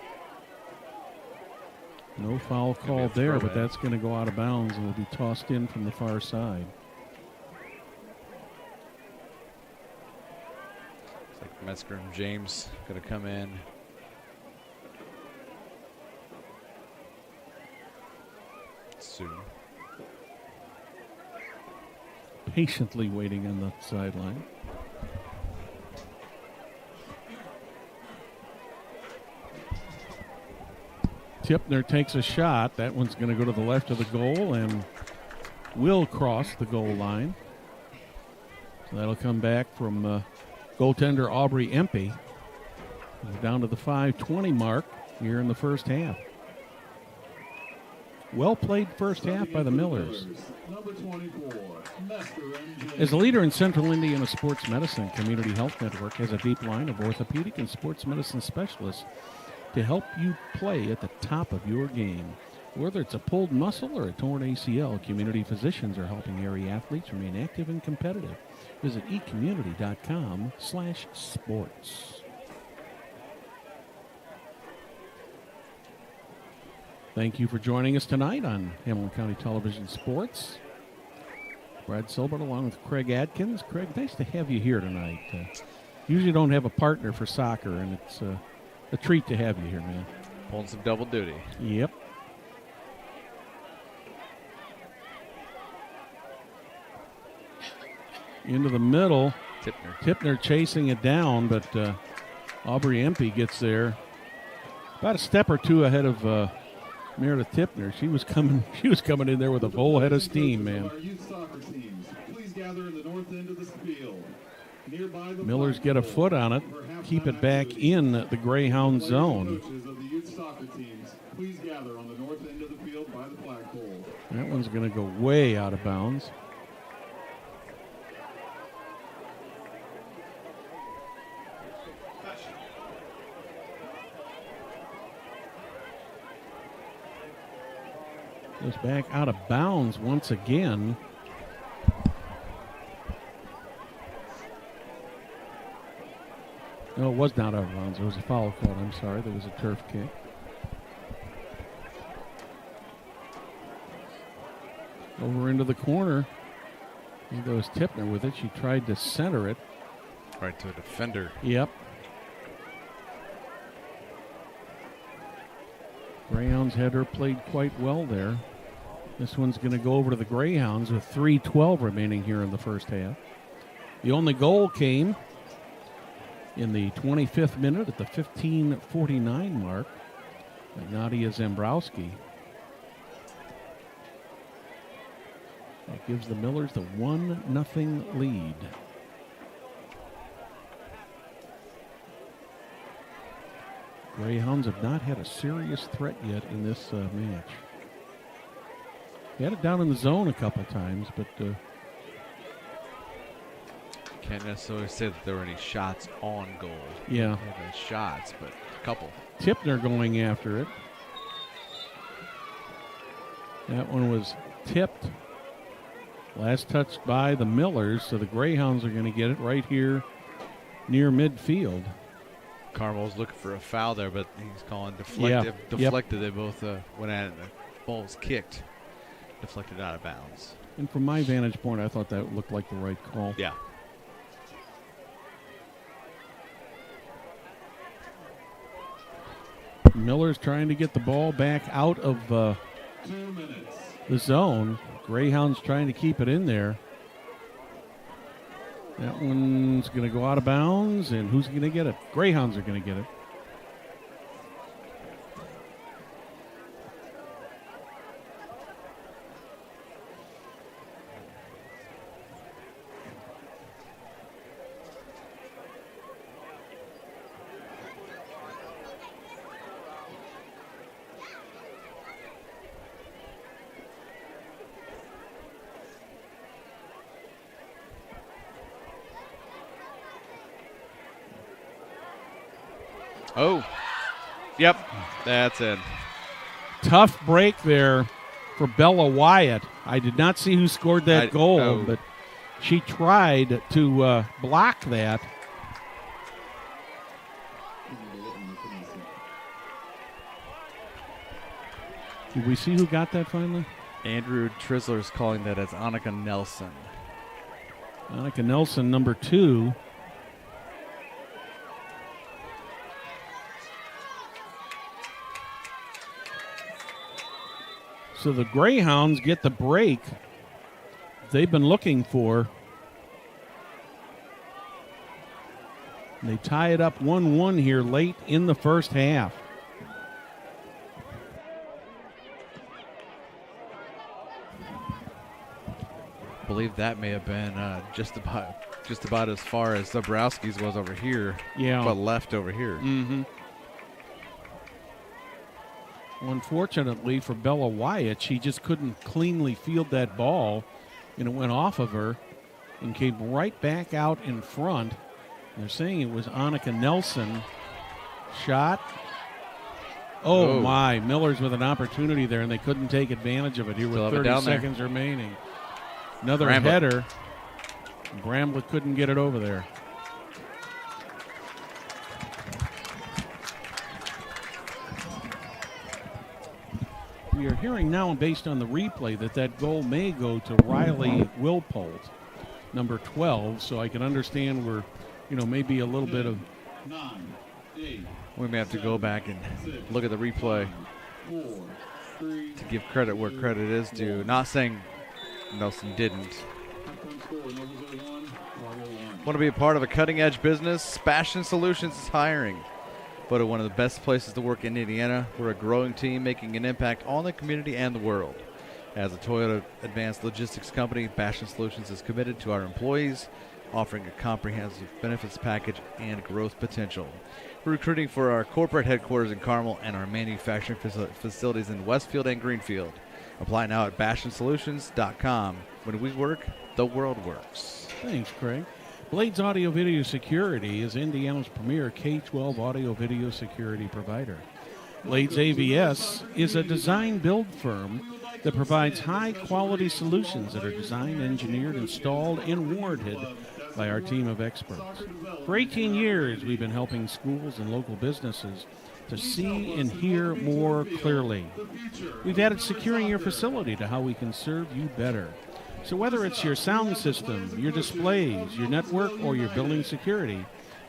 No foul call there, but that's going to go out of bounds and will be tossed in from the far side. It's like Metzger and James going to come in. Soon. Patiently waiting on the sideline. Tipner takes a shot. That one's going to go to the left of the goal and will cross the goal line. So that'll come back from goaltender Aubrey Empey. We're down to the 5:20 mark here in the first half. Well played first half by the Millers. Number 24, As a leader in Central Indiana sports medicine, Community Health Network has a deep line of orthopedic and sports medicine specialists to help you play at the top of your game. Whether it's a pulled muscle or a torn ACL, community physicians are helping area athletes remain active and competitive. Visit ecommunity.com/sports. Thank you for joining us tonight on Hamilton County Television Sports. Brad Silbert along with Craig Adkins. Craig, nice to have you here tonight. Usually don't have a partner for soccer, and it's a treat to have you here, man. Pulling some double duty. Yep. into the middle. Tipner chasing it down, but Aubrey Empey gets there. About a step or two ahead of Meredith Tipner. She was coming in there with a full head of steam, man. Millers get a foot on it, keep it back in the Greyhound zone. That one's going to go way out of bounds. Goes back out of bounds once again. No, it was not out of bounds. It was a foul call. I'm sorry. There was a turf kick. Over into the corner. There goes Tipner with it. She tried to center it. Right to a defender. Yep. Greyhounds header played quite well there. This one's going to go over to the Greyhounds with 3:12 remaining here in the first half. The only goal came in the 25th minute at the 15:49 mark by Nadia Zambrowski. That gives the Millers the 1-0 lead. Greyhounds have not had a serious threat yet in this match. They had it down in the zone a couple times, but can't necessarily say that there were any shots on goal. Yeah. There were shots, but a couple. Tipner going after it. That one was tipped. Last touched by the Millers, so the Greyhounds are going to get it right here near midfield. Carmel's looking for a foul there, but he's calling deflected. Yeah. Deflected. They both went at it. The ball was kicked. Deflected out of bounds. And from my vantage point, I thought that looked like the right call. Yeah. Miller's trying to get the ball back out of the zone. Greyhounds trying to keep it in there. That one's going to go out of bounds, and who's going to get it? Greyhounds are going to get it. Oh, yep, that's it. Tough break there for Bella Wyatt. I did not see who scored that goal, but she tried to block that. Did we see who got that finally? Andrew Trisler is calling that as Annika Nelson. Annika Nelson, number 2. So the Greyhounds get the break they've been looking for. They tie it up 1-1 here late in the first half. I believe that may have been just about as far as Zabrowski's was over here. Yeah. But left over here. Mm-hmm. Unfortunately for Bella Wyatt, she just couldn't cleanly field that ball, and it went off of her and came right back out in front. They're saying it was Annika Nelson. Shot. Oh, my. Miller's with an opportunity there, and they couldn't take advantage of it here with 30 seconds remaining. Another header. Bramblett couldn't get it over there. We are hearing now, based on the replay, that goal may go to Riley Wilpold, number 12. So I can understand where, maybe a little bit of. We may have to go back and look at the replay to give credit where credit is due. Not saying Nelson didn't. Want to be a part of a cutting-edge business? Fashion Solutions is hiring. Voted one of the best places to work in Indiana. We're a growing team making an impact on the community and the world. As a Toyota Advanced Logistics company, Fashion Solutions is committed to our employees, offering a comprehensive benefits package and growth potential. We're recruiting for our corporate headquarters in Carmel and our manufacturing facilities in Westfield and Greenfield. Apply now at fashionsolutions.com. When we work, the world works. Thanks, Craig. Blades Audio Video Security is Indiana's premier K-12 audio video security provider. Blades AVS is a design-build firm that provides high-quality solutions that are designed, engineered, installed, and warranted by our team of experts. For 18 years, we've been helping schools and local businesses to see and hear more clearly. We've added securing your facility to how we can serve you better. So whether it's your sound system, your displays, your network, or your building security,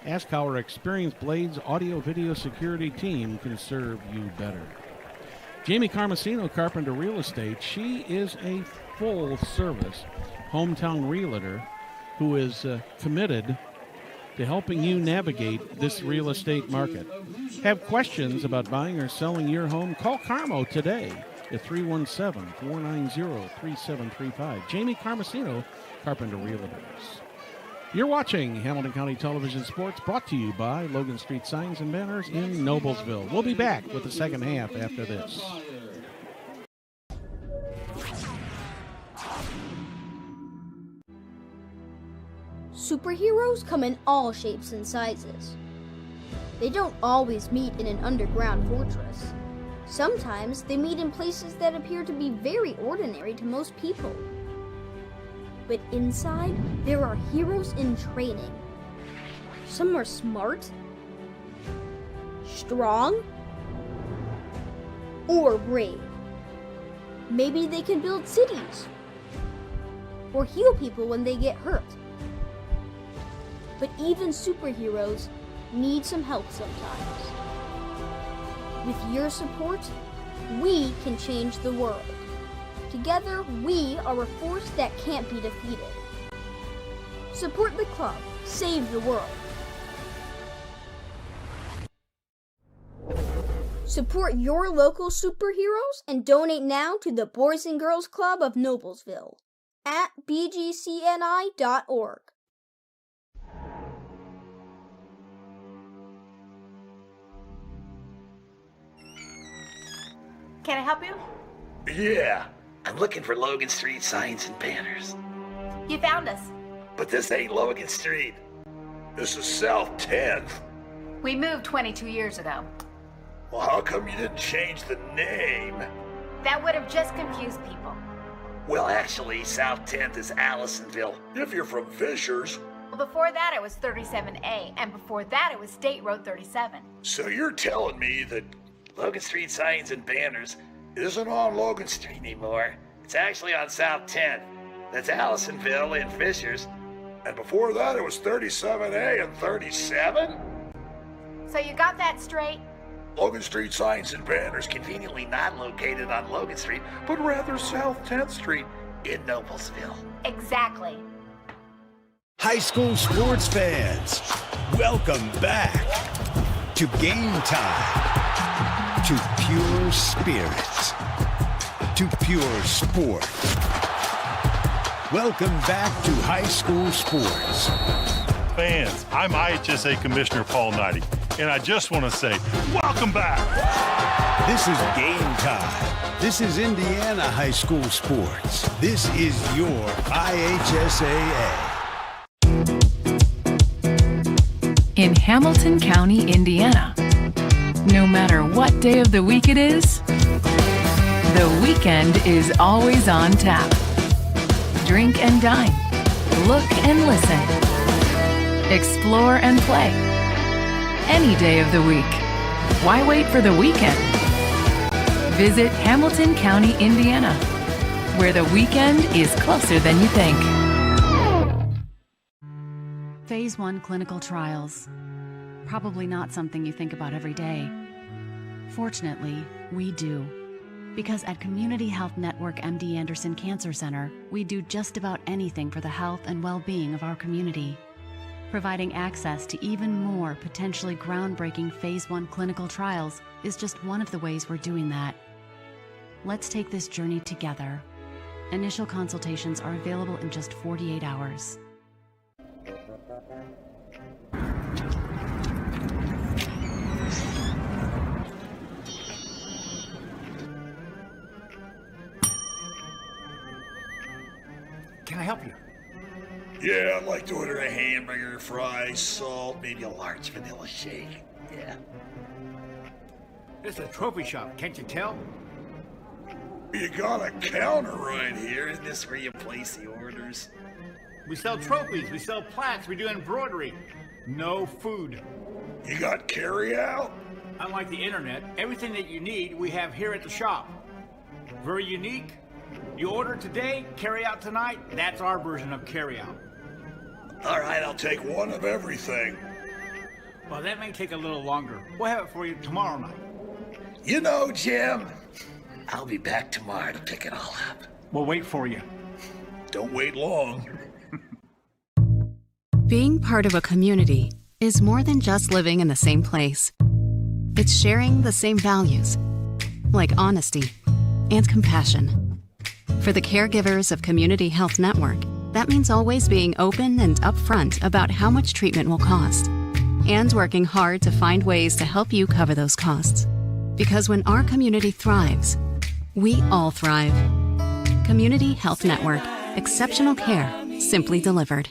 ask how our experienced Blades audio-video security team can serve you better. Jamie Carmesino, Carpenter Real Estate, she is a full-service hometown realtor who is committed to helping you navigate this real estate market. Have questions about buying or selling your home? Call Carmo today at 317-490-3735. Jamie Carmesino, Carpenter Realtors. You're watching Hamilton County Television Sports, brought to you by Logan Street Signs and Banners in Noblesville. We'll be back with the second half after this. Superheroes come in all shapes and sizes. They don't always meet in an underground fortress. Sometimes they meet in places that appear to be very ordinary to most people. But inside, there are heroes in training. Some are smart, strong, or brave. Maybe they can build cities or heal people when they get hurt. But even superheroes need some help sometimes. With your support, we can change the world. Together, we are a force that can't be defeated. Support the club. Save the world. Support your local superheroes and donate now to the Boys and Girls Club of Noblesville at bgcni.org. Can I help you? Yeah, I'm looking for Logan Street signs and banners. You found us. But this ain't Logan Street. This is South 10th. We moved 22 years ago. Well, how come you didn't change the name? That would have just confused people. Well, actually, South 10th is Allisonville, if you're from Fishers. Well, before that it was 37A, and before that it was State Road 37. So you're telling me that Logan Street signs and banners isn't on Logan Street anymore. It's actually on South 10th. That's Allisonville and Fishers. And before that, it was 37A and 37? So you got that straight? Logan Street signs and banners conveniently not located on Logan Street, but rather South 10th Street in Noblesville. Exactly. High school sports fans, welcome back to Game Time. To pure spirit, to pure sport. Welcome back to high school sports. Fans, I'm IHSA Commissioner Paul Knighty, and I just want to say, welcome back. This is Game Time. This is Indiana high school sports. This is your IHSAA. In Hamilton County, Indiana, no matter what day of the week it is, the weekend is always on tap. Drink and dine, look and listen, explore and play. Any day of the week. Why wait for the weekend? Visit Hamilton County, Indiana, where the weekend is closer than you think. Phase 1 clinical trials. Probably not something you think about every day. Fortunately, we do. Because at Community Health Network MD Anderson Cancer Center, we do just about anything for the health and well-being of our community. Providing access to even more potentially groundbreaking Phase 1 clinical trials is just one of the ways we're doing that. Let's take this journey together. Initial consultations are available in just 48 hours. Can I help you? Yeah, I'd like to order a hamburger, fries, salt, maybe a large vanilla shake. Yeah. It's a trophy shop, can't you tell? You got a counter right here. Isn't this where you place the orders? We sell trophies, we sell plaques, we do embroidery. No food. You got carry-out? Unlike the internet, everything that you need we have here at the shop. Very unique. You order today, carry out tonight. That's our version of carry out. All right, I'll take one of everything. Well, that may take a little longer. We'll have it for you tomorrow night. You know, Jim, I'll be back tomorrow to pick it all up. We'll wait for you. Don't wait long. Being part of a community is more than just living in the same place. It's sharing the same values, like honesty and compassion. For the caregivers of Community Health Network, that means always being open and upfront about how much treatment will cost, and working hard to find ways to help you cover those costs. Because when our community thrives, we all thrive. Community Health Network. Exceptional care, simply delivered.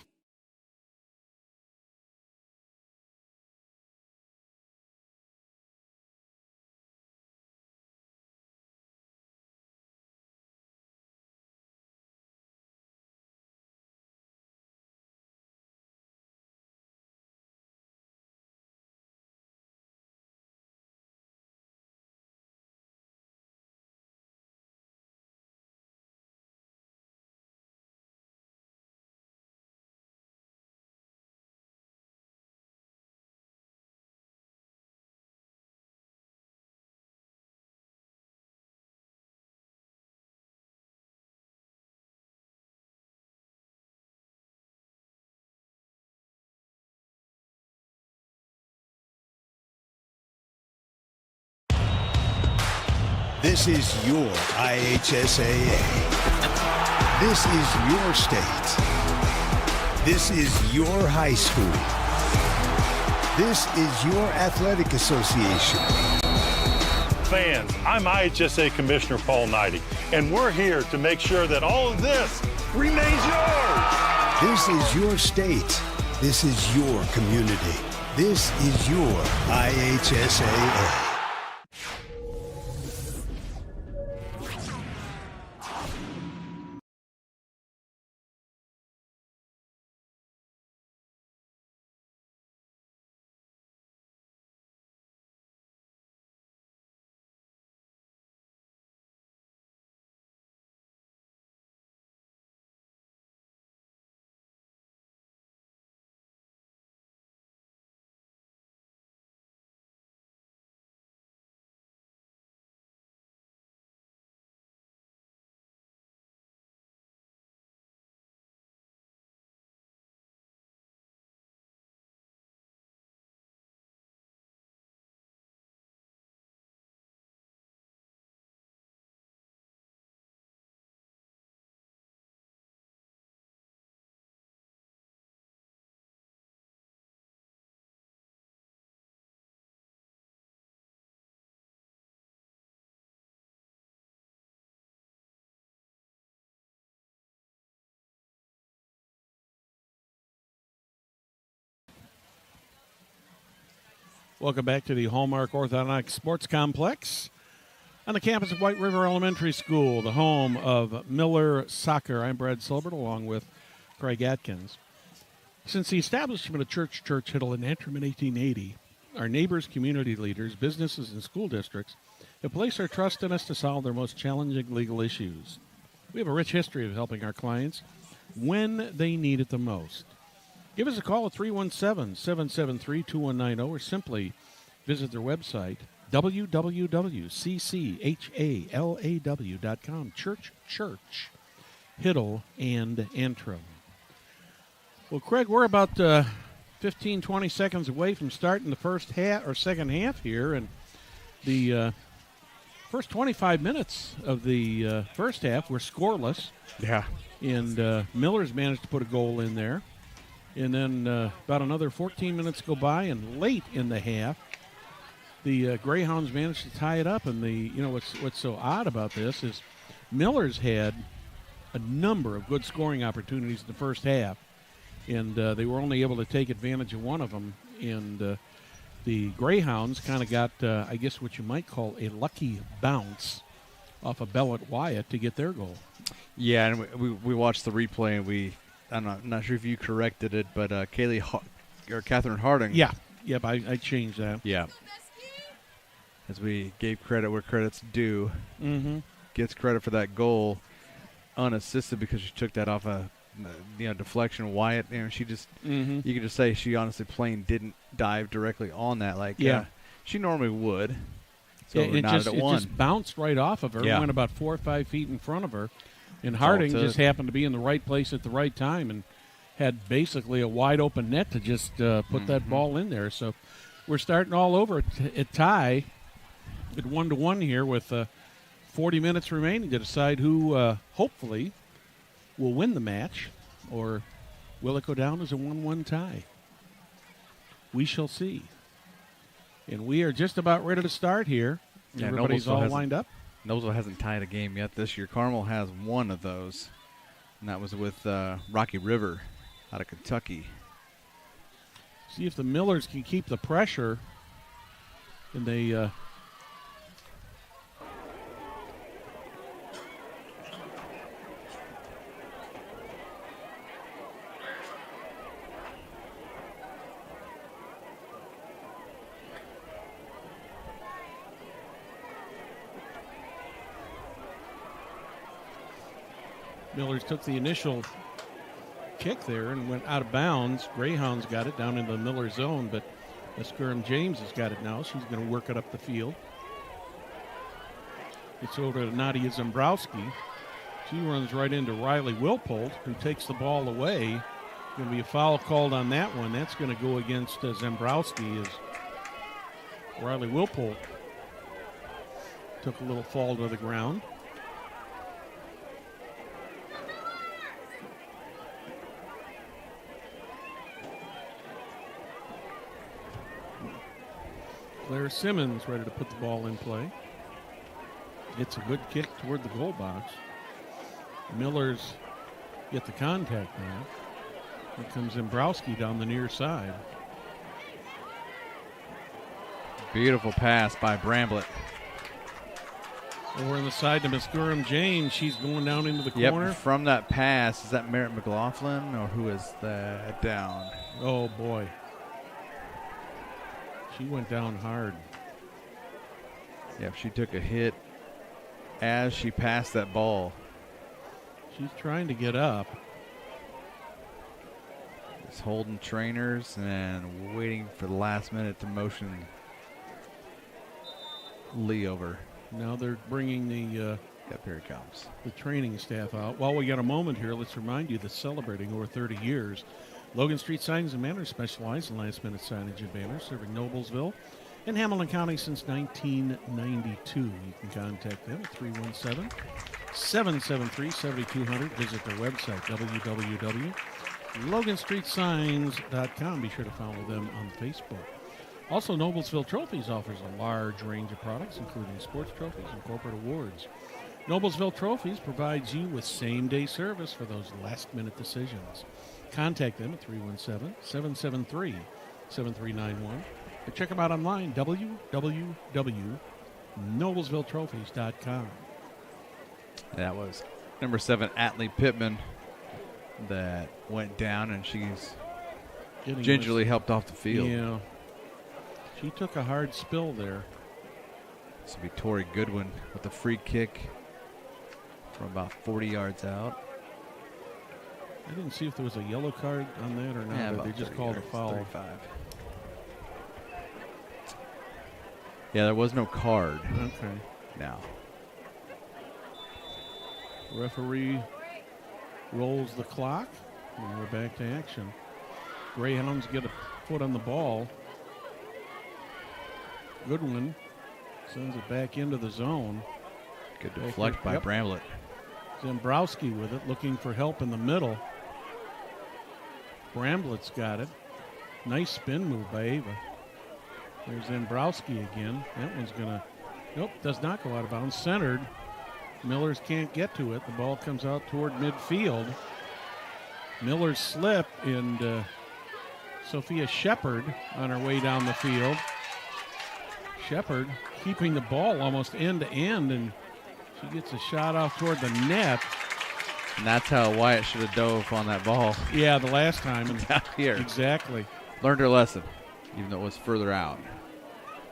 This is your IHSAA. This is your state. This is your high school. This is your athletic association. Fans, I'm IHSA Commissioner Paul Knighty, and we're here to make sure that all of this remains yours. This is your state. This is your community. This is your IHSAA. Welcome back to the Hallmark Orthodontic Sports Complex on the campus of White River Elementary School, the home of Miller Soccer. I'm Brad Silbert along with Craig Atkins. Since the establishment of Church Hiddle in Antrim in 1880, our neighbors, community leaders, businesses, and school districts have placed their trust in us to solve their most challenging legal issues. We have a rich history of helping our clients when they need it the most. Give us a call at 317-773-2190 or simply visit their website, www.cchalaw.com. Church, Hiddle, and Antrim. Well, Craig, we're about 15, 20 seconds away from starting the first half or second half here, and the first 25 minutes of the first half were scoreless. Yeah. And Miller's managed to put a goal in there. And then about another 14 minutes go by, and late in the half, the Greyhounds managed to tie it up. And what's so odd about this is Miller's had a number of good scoring opportunities in the first half, and they were only able to take advantage of one of them. And the Greyhounds kind of got, I guess, what you might call a lucky bounce off of Bellett Wyatt to get their goal. Yeah, and we watched the replay, and I'm not sure if you corrected it, but Catherine Harding. Yeah. Yep, I changed that. Yeah. As we gave credit where credit's due. Mm-hmm. Gets credit for that goal unassisted because she took that off a deflection. Wyatt, she just you could just say she honestly plain didn't dive directly on that like she normally would. So it just bounced right off of her. Yeah. Went about 4 or 5 feet in front of her, and Harding just happened to be in the right place at the right time and had basically a wide open net to just put that ball in there. So we're starting all over at tie at 1-1 here with 40 minutes remaining to decide who hopefully will win the match, or will it go down as a 1-1 tie? We shall see. And we are just about ready to start here. Yeah, everybody's all lined up. Noblesville hasn't tied a game yet this year. Carmel has one of those, and that was with Rocky River out of Kentucky. See if the Millers can keep the pressure, and they Millers took the initial kick there and went out of bounds. Greyhounds got it down into the Miller zone, but Escurum James has got it now. She's going to work it up the field. It's over to Nadia Zembrowski. She runs right into Riley Wilpold, who takes the ball away. Going to be a foul called on that one. That's going to go against Zembrowski as Riley Wilpold took a little fall to the ground. Claire Simmons ready to put the ball in play. It's a good kick toward the goal box. Millers get the contact now. Here comes Zembrowski down the near side. Beautiful pass by Bramblett. Over on the side to Escurum James. She's going down into the corner. Yep, from that pass, is that Merritt McLaughlin, or who is that down? Oh, boy. She went down hard. Yep, she took a hit as she passed that ball. She's trying to get up. Just holding trainers and waiting for the last minute to motion Lee over. Now they're bringing the yep, here it comes. The training staff out. While we got a moment here, let's remind you that celebrating over 30 years, Logan Street Signs and Banners specialize in last-minute signage and banners, serving Noblesville and Hamilton County since 1992. You can contact them at 317-773-7200. Visit their website, www.loganstreetsigns.com. Be sure to follow them on Facebook. Also, Noblesville Trophies offers a large range of products, including sports trophies and corporate awards. Noblesville Trophies provides you with same-day service for those last-minute decisions. Contact them at 317-773-7391 or check them out online, www.noblesvilletrophies.com. That was number 7, Atlee Pittman, that went down, and she's gingerly helped off the field. Yeah. She took a hard spill there. This will be Tori Goodwin with a free kick from about 40 yards out. I didn't see if there was a yellow card on that or not. Yeah, or they just called a foul. 35. Yeah, there was no card. Okay. Now. Referee rolls the clock, and we're back to action. Greyhounds get a foot on the ball. Goodwin sends it back into the zone. Good deflect by Bramblett. Zambrowski with it, looking for help in the middle. Bramblett's got it. Nice spin move by Ava. There's Zambrowski again. That one's going to, nope, does not go out of bounds. Centered. Millers can't get to it. The ball comes out toward midfield. Millers slip, and Sophia Shepard on her way down the field. Shepard keeping the ball almost end to end, and she gets a shot off toward the net. And that's how Wyatt should have dove on that ball. Yeah, the last time. And down here. Exactly. Learned her lesson, even though it was further out.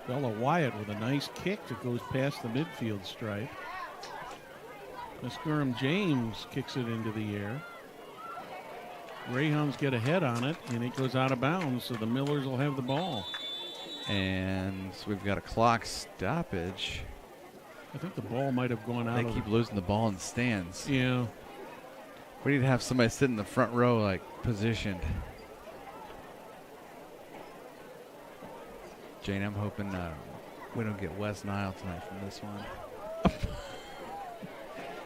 Bella Wyatt with a nice kick that goes past the midfield stripe. Musqueam James kicks it into the air. Greyhounds get a head on it, and it goes out of bounds, so the Millers will have the ball. And so we've got a clock stoppage. I think the ball might have gone out. They keep losing the ball in the stands. Yeah. We need to have somebody sit in the front row, like, positioned. Jane, I'm hoping we don't get West Nile tonight from this one.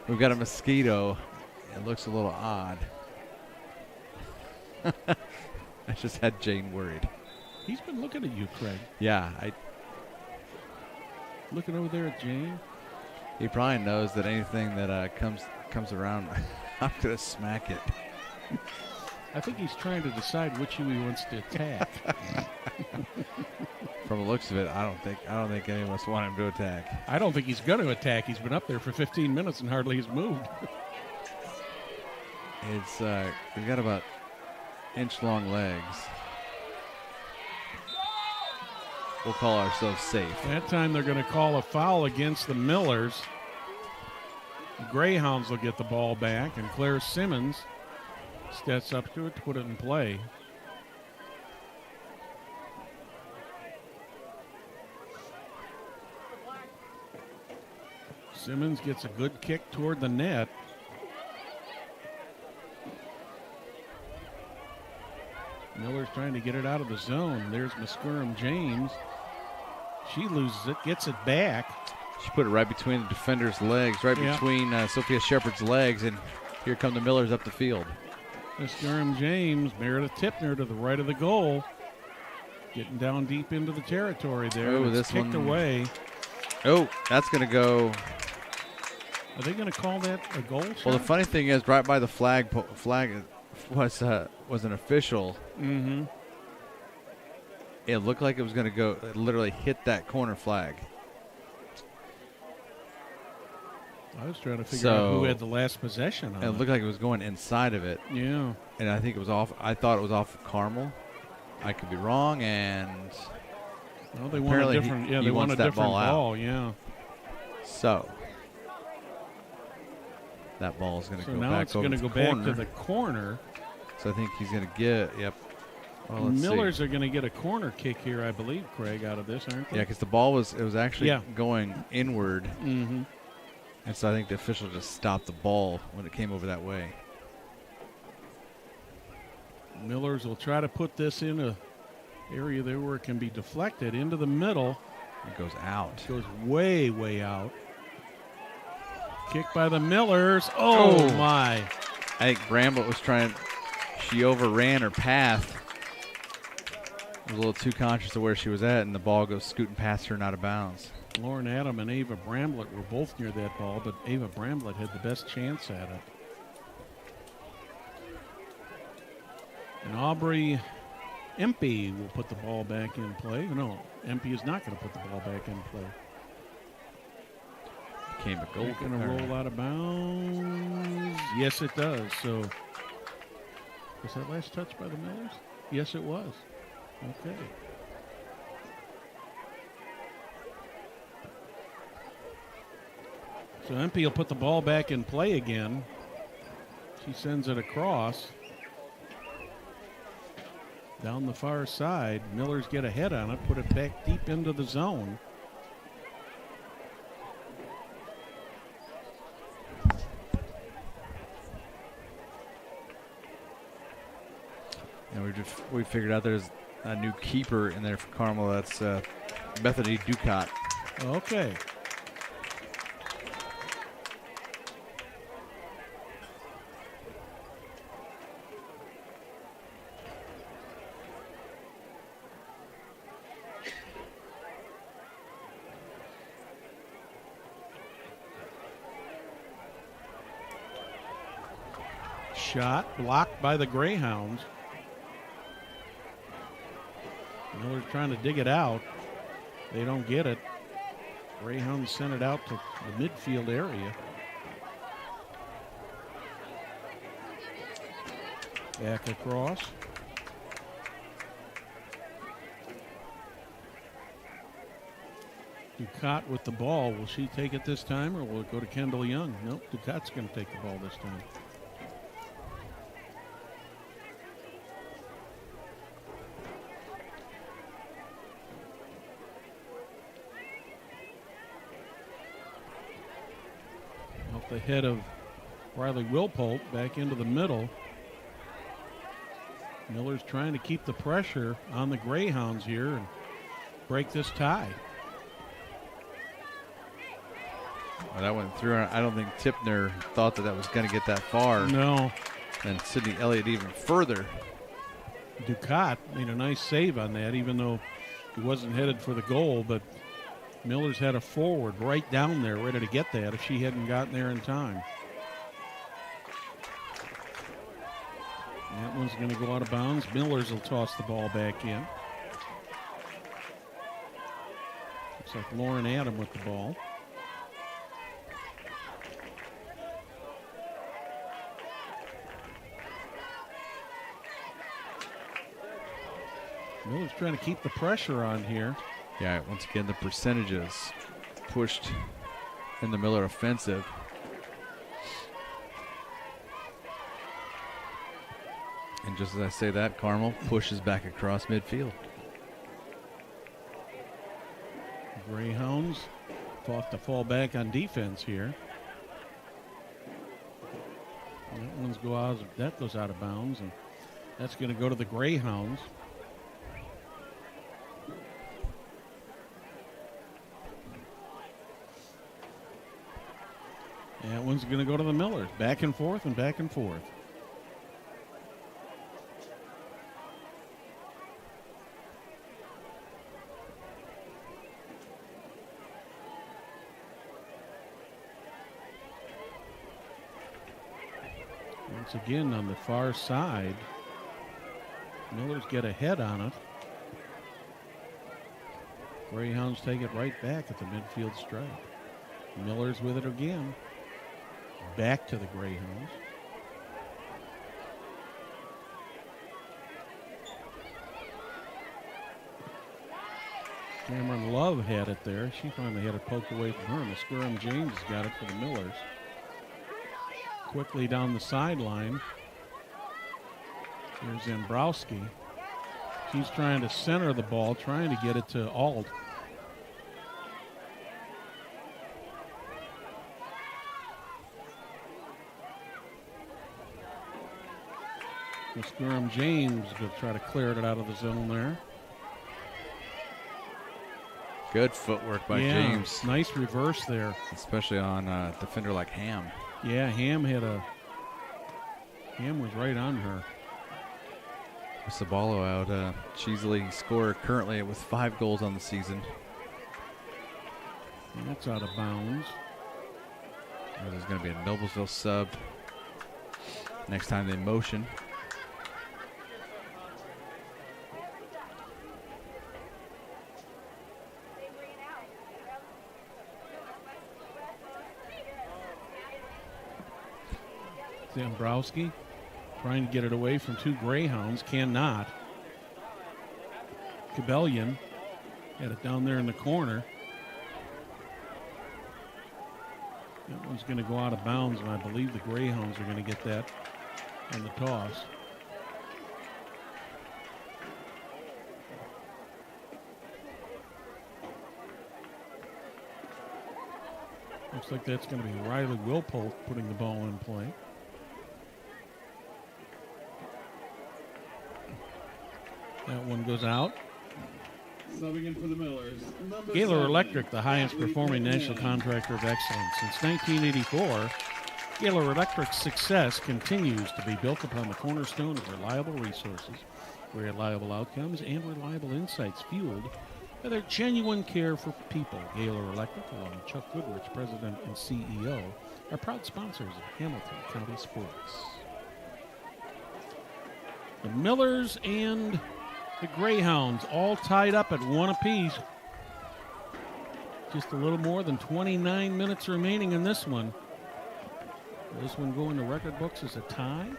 We've got a mosquito. It looks a little odd. I just had Jane worried. He's been looking at you, Craig. Yeah. Looking over there at Jane. He probably knows that anything that comes around, I'm going to smack it. I think he's trying to decide which he wants to attack. From the looks of it, I don't think any of us want him to attack. I don't think he's going to attack. He's been up there for 15 minutes and hardly has moved. It's we've got about inch-long legs. We'll call ourselves safe. That time they're going to call a foul against the Millers. The Greyhounds will get the ball back, and Claire Simmons steps up to it to put it in play. Simmons gets a good kick toward the net. Miller's trying to get it out of the zone. There's Musqueam James. She loses it, gets it back. She put it right between the defender's legs, between Sophia Shepard's legs, and here come the Millers up the field. Musqueam James, Meredith Tipner to the right of the goal. Getting down deep into the territory there. Oh, it's this kicked one away. Oh, that's going to go. Are they going to call that a goal shot? Well, the funny thing is, right by the flag was an official. Mm-hmm. It looked like it was going to go, it literally hit that corner flag. I was trying to figure out who had the last possession on it. It looked like it was going inside of it. Yeah. And I think it was off. I thought it was off of Carmel. I could be wrong, and well, they want a different. They want a different ball. Yeah. So that ball is going to go back. So now it's going to go back to the corner. So I think he's going to get. Yep. Well, Millers are going to get a corner kick here, I believe, Craig, out of this, aren't they? Yeah, because the ball was actually going inward. Mm-hmm. And so I think the official just stopped the ball when it came over that way. Millers will try to put this in a area there where it can be deflected into the middle. It goes out. It goes way, way out. Kick by the Millers. Oh, my. I think Bramblett was trying. She overran her path. Was a little too conscious of where she was at, and the ball goes scooting past her and out of bounds. Lauren Adam and Ava Bramblett were both near that ball, but Ava Bramblett had the best chance at it. And Aubrey Empey will put the ball back in play. No, Empey is not going to put the ball back in play. Became a goal. Going to roll out of bounds. Yes, it does. So, was that last touch by the Millers? Yes, it was. Okay. So Empey will put the ball back in play again. She sends it across. Down the far side. Millers get a head on it, put it back deep into the zone. And we we figured out there's a new keeper in there for Carmel. That's Bethany Ducat. Okay. Shot blocked by the Greyhounds. Miller's trying to dig it out. They don't get it. Greyhounds sent it out to the midfield area. Back across. Ducat with the ball. Will she take it this time, or will it go to Kendall Young? Nope, Ducat's going to take the ball this time. Off the head of Riley Wilpolt, back into the middle. Miller's trying to keep the pressure on the Greyhounds here and break this tie. Well, that went through. I don't think Tipner thought that was going to get that far. No. And Sydney Elliott even further. Ducat made a nice save on that, even though he wasn't headed for the goal, but Miller's had a forward right down there ready to get that if she hadn't gotten there in time. That one's going to go out of bounds. Millers will toss the ball back in. Looks like Lauren Adam with the ball. Miller's trying to keep the pressure on here. Yeah, once again, the percentages pushed in the Miller offensive. And just as I say that, Carmel pushes back across midfield. Greyhounds fought to fall back on defense here. That goes out of bounds, and that's going to go to the Greyhounds. That one's going to go to the Millers. Back and forth and back and forth. Once again on the far side. Millers get ahead on it. Greyhounds take it right back at the midfield stripe. Millers with it again. Back to the Greyhounds. Cameron Love had it there. She finally had it poked away from her. Muscurum James got it for the Millers. Quickly down the sideline. Here's Zambrowski. She's trying to center the ball, trying to get it to Alt. Muscurum James will try to clear it out of the zone there. Good footwork by James. Nice reverse there. Especially on a defender like Ham. Yeah, Ham was right on her. Sabalo out. Cheesley scorer currently with 5 goals on the season. And that's out of bounds. There's going to be a Noblesville sub next time they motion. Zambrowski trying to get it away from 2 Greyhounds, cannot. Cabellion had it down there in the corner. That one's going to go out of bounds, and I believe the Greyhounds are going to get that on the toss. Looks like that's going to be Riley Wilpolt putting the ball in play. That one goes out. Subbing in for the Millers. Gaylor Electric, the highest performing national contractor of excellence. Since 1984, Gaylor Electric's success continues to be built upon the cornerstone of reliable resources, reliable outcomes, and reliable insights fueled by their genuine care for people. Gaylor Electric, along with Chuck Goodrich, President and CEO, are proud sponsors of Hamilton County sports. The Millers and the Greyhounds all tied up at 1 apiece. Just a little more than 29 minutes remaining in this one. Will this one go in the record books as a tie?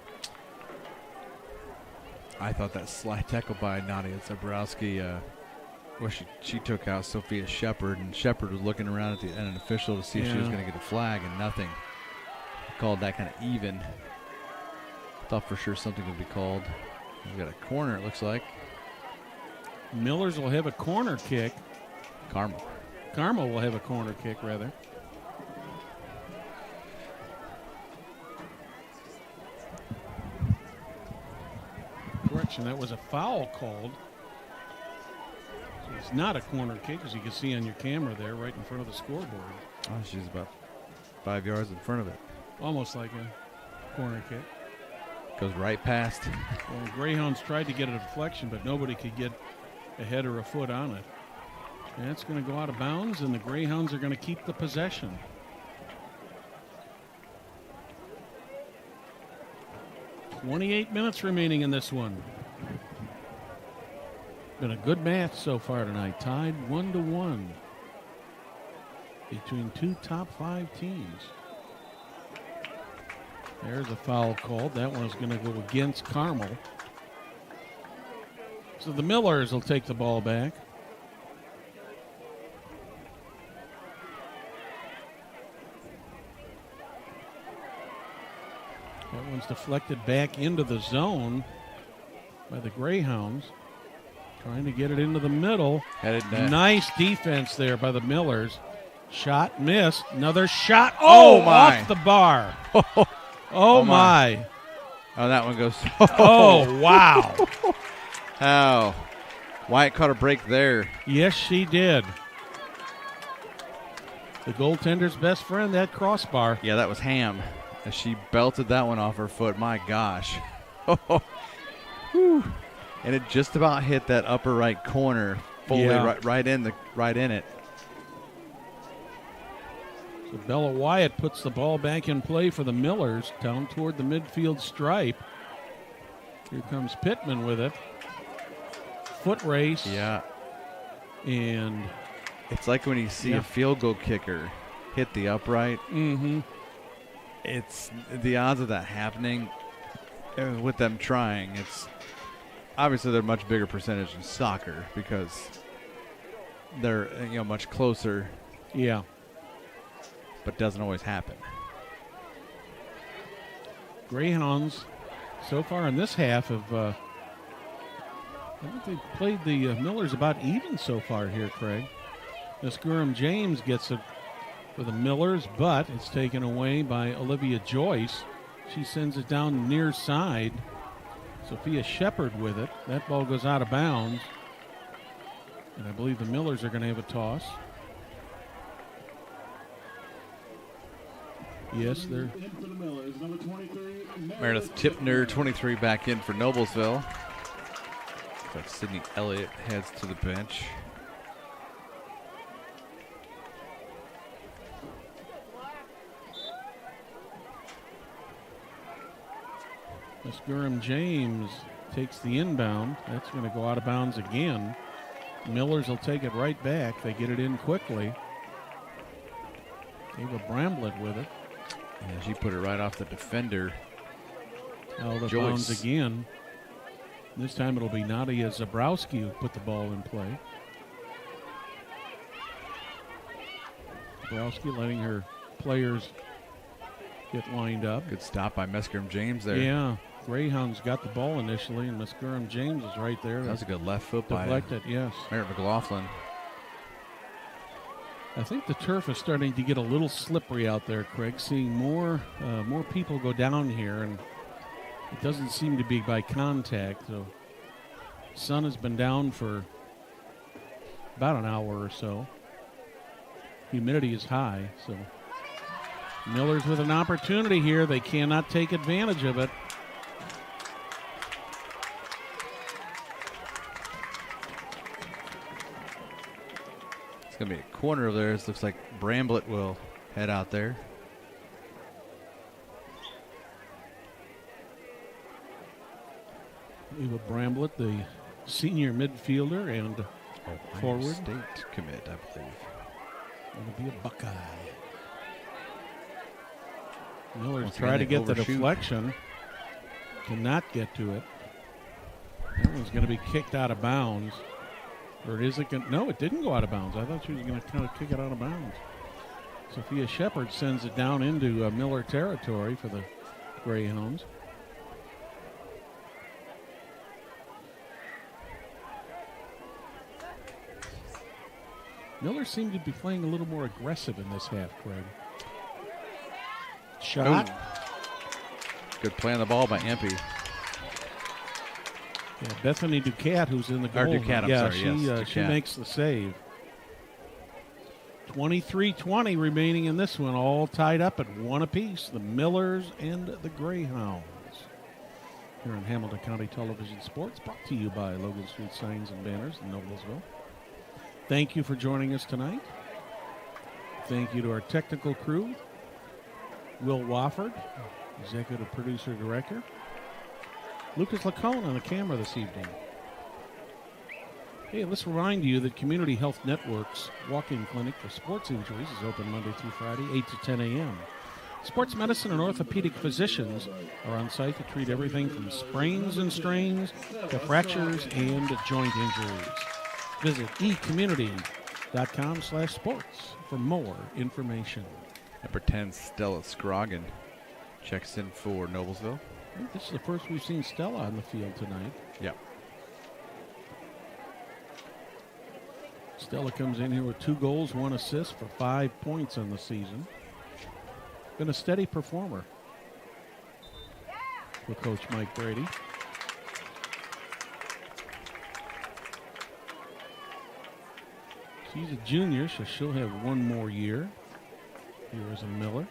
I thought that slide tackle by Nadia Zabrowski, she took out Sophia Shepard, and Shepard was looking around at an official to see if she was going to get a flag, and nothing. Called that kind of even. Thought for sure something would be called. We've got a corner, it looks like. Millers will have a corner kick. Carmel will have a corner kick, rather. Correction, that was a foul called. So it's not a corner kick, as you can see on your camera there, right in front of the scoreboard. Oh, she's about 5 yards in front of it. Almost like a corner kick. Goes right past. Well, the Greyhounds tried to get a deflection, but nobody could get a head or a foot on it. And it's going to go out of bounds, and the Greyhounds are going to keep the possession. .28 minutes remaining in this one. Been a good match so far tonight. Tied 1-1 between two top 5 teams. There's a foul called. That one's going to go against Carmel. So the Millers will take the ball back. That one's deflected back into the zone by the Greyhounds. Trying to get it into the middle. Headed net. Nice defense there by the Millers. Shot missed. Another shot. Oh, my. Off the bar. Oh, my. Oh, that one goes. Oh, wow. Oh. Wyatt caught a break there. Yes, she did. The goaltender's best friend, that crossbar. Yeah, that was Ham. As she belted that one off her foot. My gosh. Whew. And it just about hit that upper right corner. Fully right in it. So Bella Wyatt puts the ball back in play for the Millers down toward the midfield stripe. Here comes Pittman with it. Foot race. Yeah. And it's like when you see a field goal kicker hit the upright. Mm-hmm. It's the odds of that happening with them trying. It's obviously they're a much bigger percentage in soccer because they're much closer. Yeah. But doesn't always happen. Greyhounds so far in this half have I think they've played the Millers about even so far here, Craig. Miss Gurham James gets it for the Millers, but it's taken away by Olivia Joyce. She sends it down the near side. Sophia Shepard with it. That ball goes out of bounds. And I believe the Millers are going to have a toss. Yes, they're. Meredith Tipner, 23, back in for Noblesville. But Sydney Elliott heads to the bench. Miss Gurham James takes the inbound. That's going to go out of bounds again. Millers will take it right back. They get it in quickly. Ava Bramblett with it. Yeah, she put it right off the defender. Out of bounds again. This time it'll be Nadia Zabrowski who put the ball in play. Zabrowski letting her players get lined up. Good stop by Miss Gurham James there. Yeah. Greyhounds got the ball initially, and Miss Gurham James is right there. That was a good left foot by yes. Merritt McLaughlin. I think the turf is starting to get a little slippery out there, Craig. Seeing more people go down here, and it doesn't seem to be by contact. So Sun has been down for about an hour or so. Humidity is high, so Millers with an opportunity here. They cannot take advantage of it. It's going to be a corner of theirs. Looks like Bramblett will head out there. Eva Bramblett, the senior midfielder and forward. State commit, I believe. Going to be a Buckeye. Miller tried to get the deflection. Cannot get to it. That one's going to be kicked out of bounds. Or is it going to? No, it didn't go out of bounds. I thought she was going to kind of kick it out of bounds. Sophia Shepard sends it down into Miller territory for the Greyhounds. Miller seemed to be playing a little more aggressive in this half, Craig. Shot. Good play on the ball by Empey. Yeah, Bethany Ducat, who's in the goal. Ducat, she makes the save. 23-20 remaining in this one, all tied up at 1 apiece. The Millers and the Greyhounds. Here on Hamilton County Television Sports, brought to you by Logan Street Signs and Banners in Noblesville. Thank you for joining us tonight. Thank you to our technical crew. Will Wofford, Executive Producer Director. Lucas Lacone on the camera this evening. Hey, let's remind you that Community Health Network's walk-in clinic for sports injuries is open Monday through Friday, 8 to 10 a.m. Sports medicine and orthopedic physicians are on site to treat everything from sprains and strains to fractures and joint injuries. Visit ecommunity.com/sports for more information. Number 10, Stella Scroggin checks in for Noblesville. I think this is the first we've seen Stella on the field tonight. Yep. Stella comes in here with 2 goals, 1 assist for 5 points on the season. Been a steady performer with Coach Mike Brady. She's a junior, so she'll have 1 more year here as a Miller.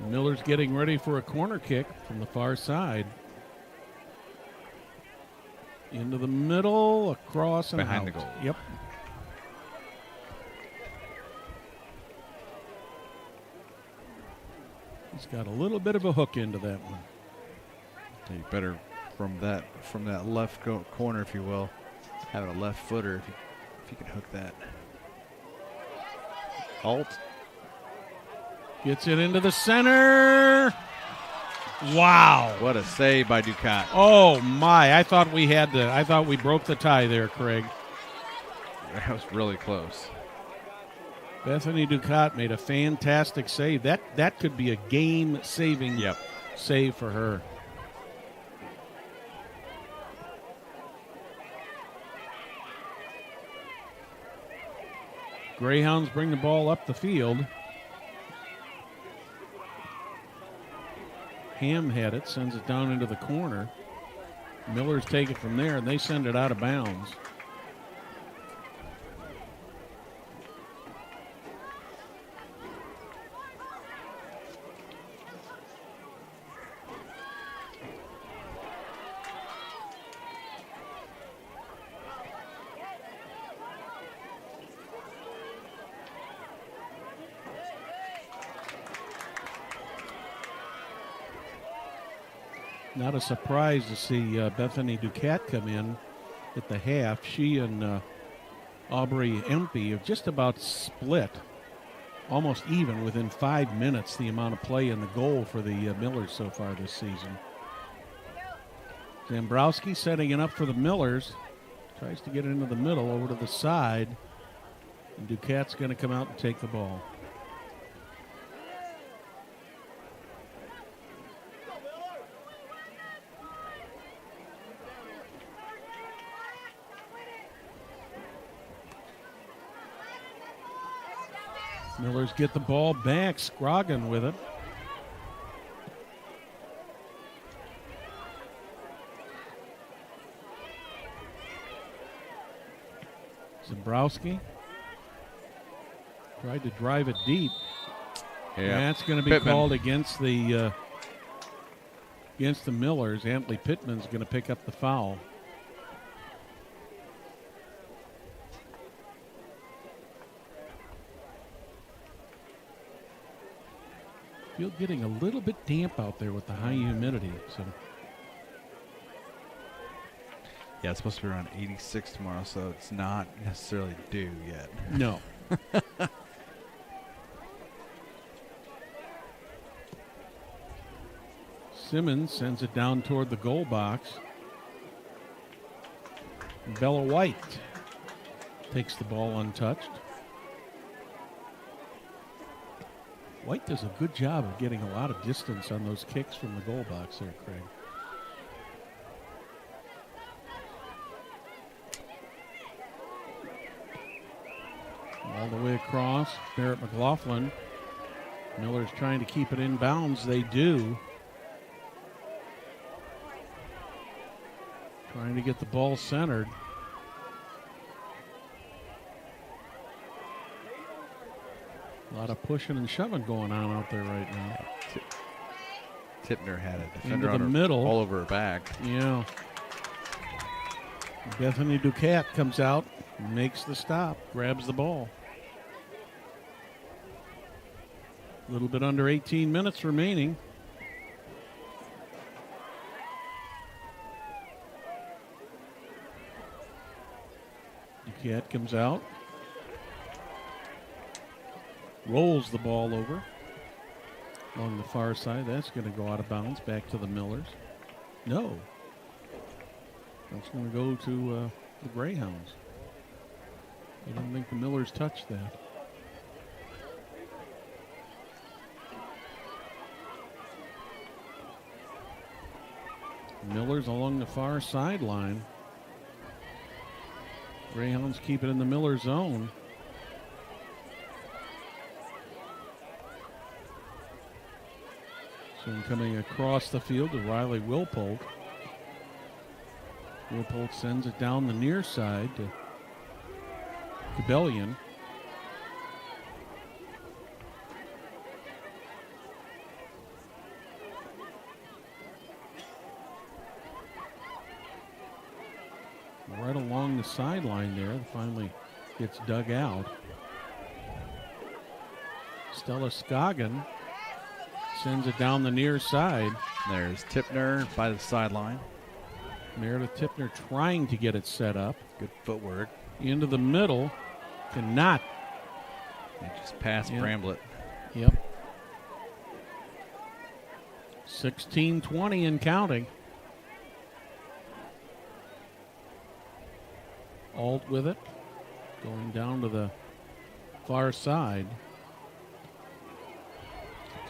Miller's getting ready for a corner kick from the far side. Into the middle, across, and behind out. the goal. Yep. He's got a little bit of a hook into that one. Take better from that left corner, if you will. Having a left footer, if you can hook that. Alt. Gets it into the center. Wow. What a save by Ducat. Oh, my. I thought we broke the tie there, Craig. That was really close. Bethany Ducat made a fantastic save. That could be a game-saving save for her. Greyhounds bring the ball up the field. Ham had it, sends it down into the corner. Millers take it from there, and they send it out of bounds. Not a surprise to see Bethany Ducat come in at the half. She and Aubrey Empey have just about split, almost even within 5 minutes, the amount of play in the goal for the Millers so far this season. Zambrowski setting it up for the Millers. Tries to get it into the middle, over to the side. And Ducat's going to come out and take the ball. Millers get the ball back. Scroggin with it. Zambrowski tried to drive it deep. Yeah, that's going to be Pittman called against the Millers. Antley Pittman's going to pick up the foul. Field getting a little bit damp out there with the high humidity. So. Yeah, it's supposed to be around 86 tomorrow, so it's not necessarily due yet. No. Simmons sends it down toward the goal box. Bella White takes the ball untouched. White does a good job of getting a lot of distance on those kicks from the goal box there, Craig. All the way across, Barrett McLaughlin. Miller's trying to keep it in bounds. They do. Trying to get the ball centered. A lot of pushing and shoving going on out there right now. Tipner had a defender into the on her, middle, all over her back. Yeah. Bethany Duquette comes out, makes the stop, grabs the ball. A little bit under 18 minutes remaining. Duquette comes out. Rolls the ball over along the far side. That's going to go out of bounds back to the Millers. No. That's going to go to the Greyhounds. I don't think the Millers touched that. Millers along the far sideline. Greyhounds keep it in the Miller zone. Soon coming across the field to Riley Wilpold. Wilpold sends it down the near side to Cabellion. Right along the sideline there, finally gets dug out. Stella Scoggin sends it down the near side. There's Tipner by the sideline. Meredith Tipner trying to get it set up. Good footwork. Into the middle. Cannot. They just passed Bramblett. Yep. 16-20 and counting. Alt with it. Going down to the far side.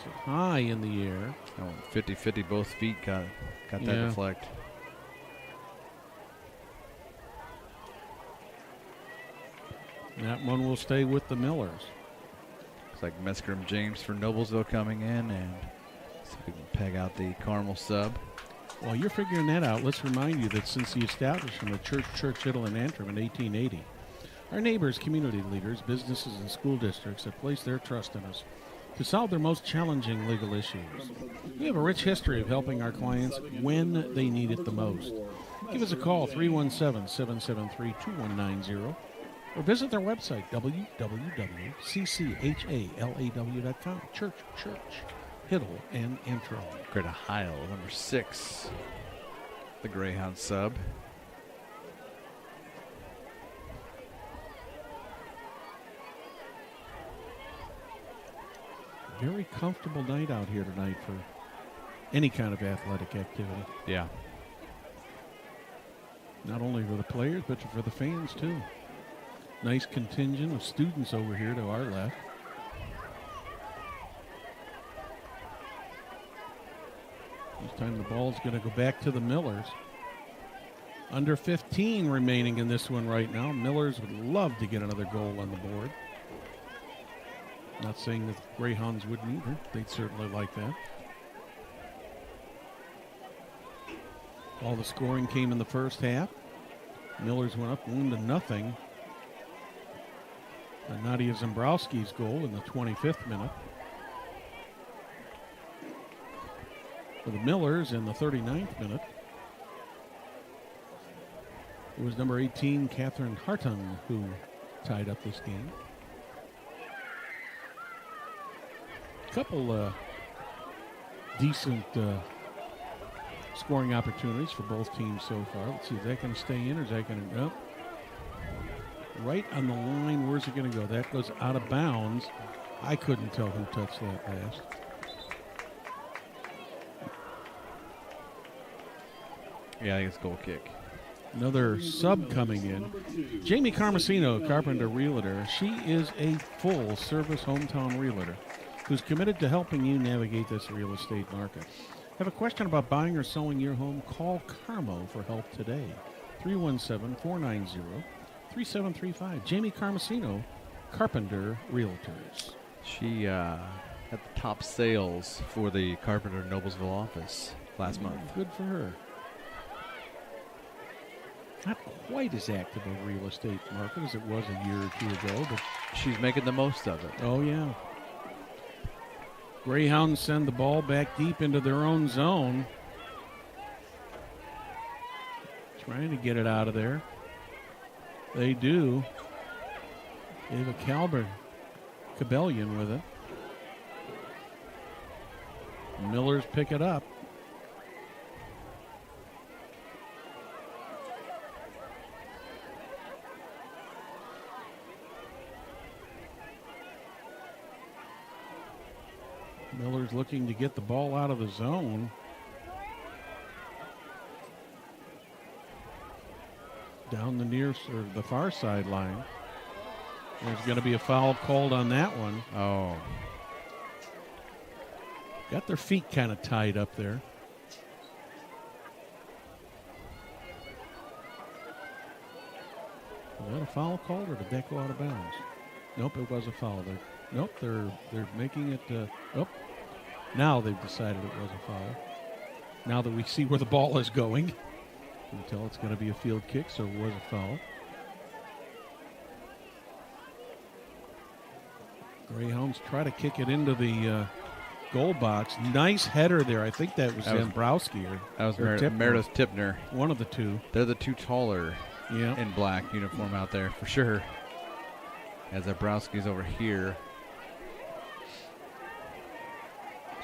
So high in the air. 50-50, both feet got that deflect. That one will stay with the Millers. Looks like Mescrum James for Noblesville coming in, and see if we can peg out the Carmel sub. While you're figuring that out, let's remind you that since the establishment of Church Hittle and Antrim in 1880, our neighbors, community leaders, businesses, and school districts have placed their trust in us to solve their most challenging legal issues. We have a rich history of helping our clients when they need it the most. Give us a call, 317-773-2190, or visit their website, www.cchalaw.com. Church, Hittle, and Antrim. Greta Heil, number 6, the Greyhound sub. Very comfortable night out here tonight for any kind of athletic activity. Yeah. Not only for the players, but for the fans, too. Nice contingent of students over here to our left. This time the ball's going to go back to the Millers. Under 15 remaining in this one right now. Millers would love to get another goal on the board. Not saying that the Greyhounds wouldn't either. They'd certainly like that. All the scoring came in the first half. Millers went up 1-0. And Nadia Zambrowski's goal in the 25th minute. For the Millers in the 39th minute, it was number 18, Catherine Hartung, who tied up this game. A couple decent scoring opportunities for both teams so far. Let's see, is that going to stay in or is that going to go? Right on the line, where's it going to go? That goes out of bounds. I couldn't tell who touched that last. Yeah, I think it's goal kick. Another sub coming in. Jamie Carmesino, Carpenter Realtor. She is a full-service hometown realtor who's committed to helping you navigate this real estate market. Have a question about buying or selling your home? Call Carmo for help today. 317-490-3735. Jamie Carmesino, Carpenter Realtors. She had the top sales for the Carpenter Noblesville office last month. Good for her. Not quite as active a real estate market as it was a year or two ago, but she's making the most of it. Oh, yeah. Greyhounds send the ball back deep into their own zone. Trying to get it out of there. They do. Ava Cabellion with it. Millers pick it up. Miller's looking to get the ball out of the zone. Down the far sideline. There's going to be a foul called on that one. Oh. Got their feet kind of tied up there. Was that a foul called or did that go out of bounds? Nope, it was a foul. They're making it. Now they've decided it was a foul. Now that we see where the ball is going, you can tell it's going to be a field kick, so it was a foul. Greyhounds try to kick it into the goal box. Nice header there. I think that was Zambrowski. That was Meredith Tipner. One of the two. They're the two taller in black uniform out there for sure. As Zambrowski's over here.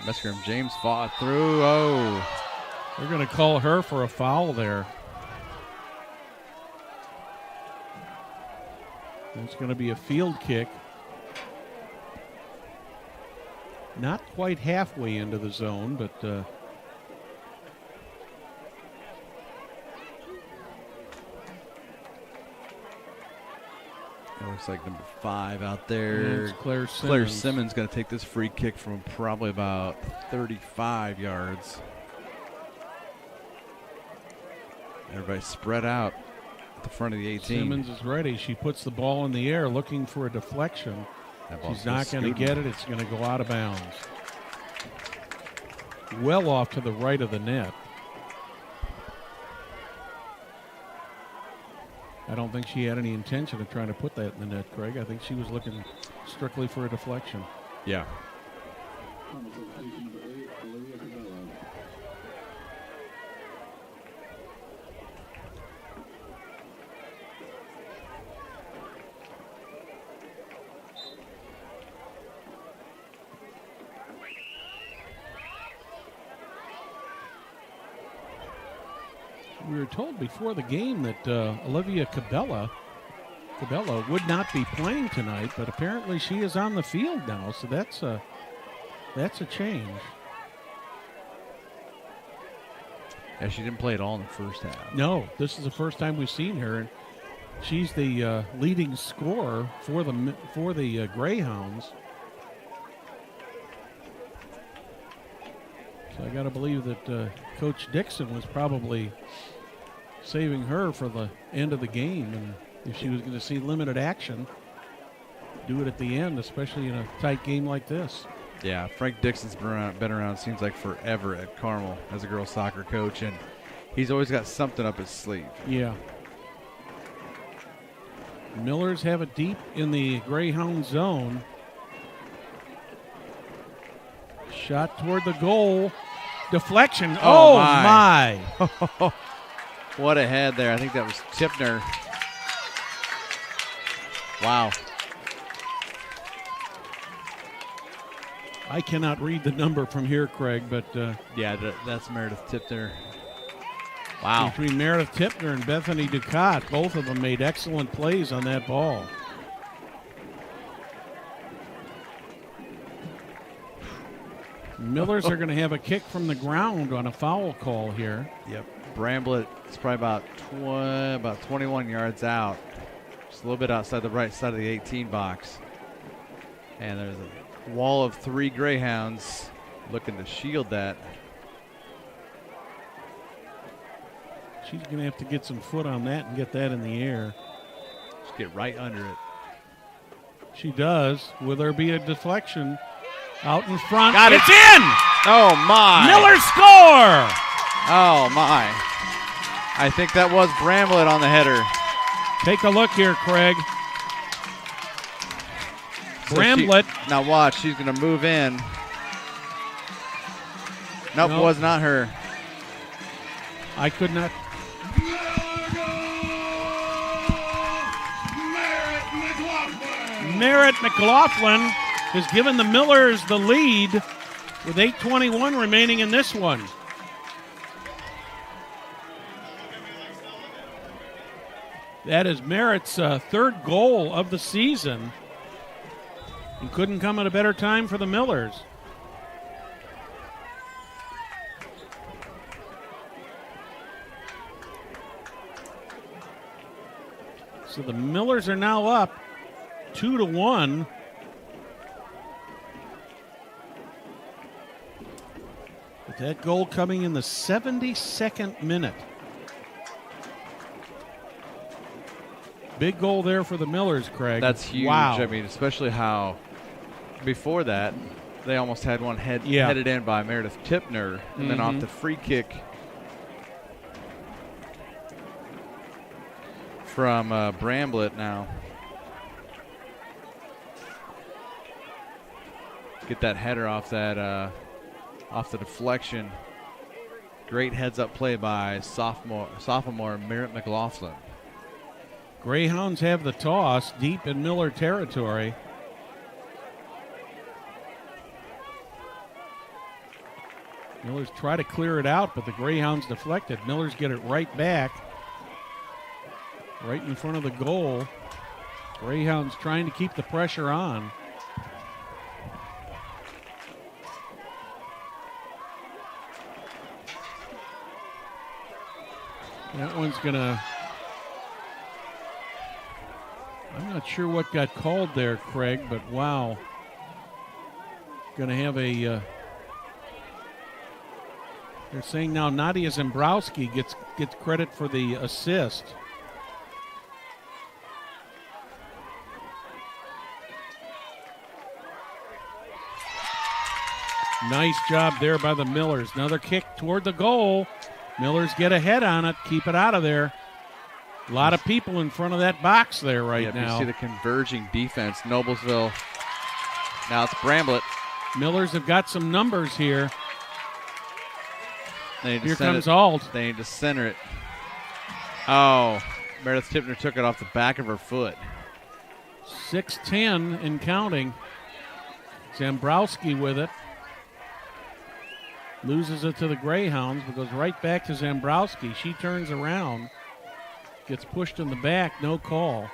Mescrum James fought through. Oh. They're going to call her for a foul there. It's going to be a field kick. Not quite halfway into the zone, but it looks like number 5 out there. Claire Simmons. Claire Simmons going to take this free kick from probably about 35 yards. Everybody spread out at the front of the 18. Simmons is ready. She puts the ball in the air looking for a deflection. She's not going to get it. It's going to go out of bounds. Well off to the right of the net. I don't think she had any intention of trying to put that in the net, Craig. I think she was looking strictly for a deflection. Yeah. We were told before the game that Olivia Cabela would not be playing tonight, but apparently she is on the field now, so that's a change. Yeah, she didn't play at all in the first half. No, this is the first time we've seen her, and she's the leading scorer for the Greyhounds. So I got to believe that Coach Dixon was probably saving her for the end of the game, and if she was going to see limited action. do it at the end, especially in a tight game like this. Yeah, Frank Dixon's been around, seems like forever at Carmel as a girls soccer coach, and he's always got something up his sleeve. Yeah. Millers have it deep in the Greyhound zone. Shot toward the goal. Deflection. Oh, my. What a head there. I think that was Tipner. Wow. I cannot read the number from here, Craig, but... yeah, that's Meredith Tipner. Wow. Between Meredith Tipner and Bethany Ducat, both of them made excellent plays on that ball. Millers are going to have a kick from the ground on a foul call here. Yep. Bramblett is probably about 21 yards out. Just a little bit outside the right side of the 18 box. And there's a wall of 3 Greyhounds looking to shield that. She's going to have to get some foot on that and get that in the air. Just get right under it. She does. Will there be a deflection? Out in front. Got it. It's in! Oh, my. Miller score! Oh, my. I think that was Bramblett on the header. Take a look here, Craig. So Bramblett. Now watch, she's going to move in. Nope, was not her. I could not. Merritt McLaughlin has given the Millers the lead with 8:21 remaining in this one. That is Merritt's third goal of the season. And couldn't come at a better time for the Millers. So the Millers are now up 2-1. With that goal coming in the 72nd minute. Big goal there for the Millers, Craig. That's huge. Wow. I mean, especially how before that, they almost had one headed in by Meredith Tipner, and then off the free kick from Bramblett now. Get that header off that off the deflection. Great heads-up play by sophomore Merritt McLaughlin. Greyhounds have the toss deep in Miller territory. Millers try to clear it out, but the Greyhounds deflected. Millers get it right back, right in front of the goal. Greyhounds trying to keep the pressure on. That one's going to... I'm not sure what got called there, Craig, but wow. Going to have a... they're saying now Nadia Zembrowski gets credit for the assist. Nice job there by the Millers. Another kick toward the goal. Millers get a head on it, keep it out of there. A lot of people in front of that box there now. You see the converging defense. Noblesville. Now it's Bramblett. Millers have got some numbers here. Here comes Alt. They need to center it. Oh, Meredith Tipner took it off the back of her foot. 6:10 and counting. Zembrowski with it. Loses it to the Greyhounds, but goes right back to Zembrowski. She turns around. Gets pushed in the back, no call.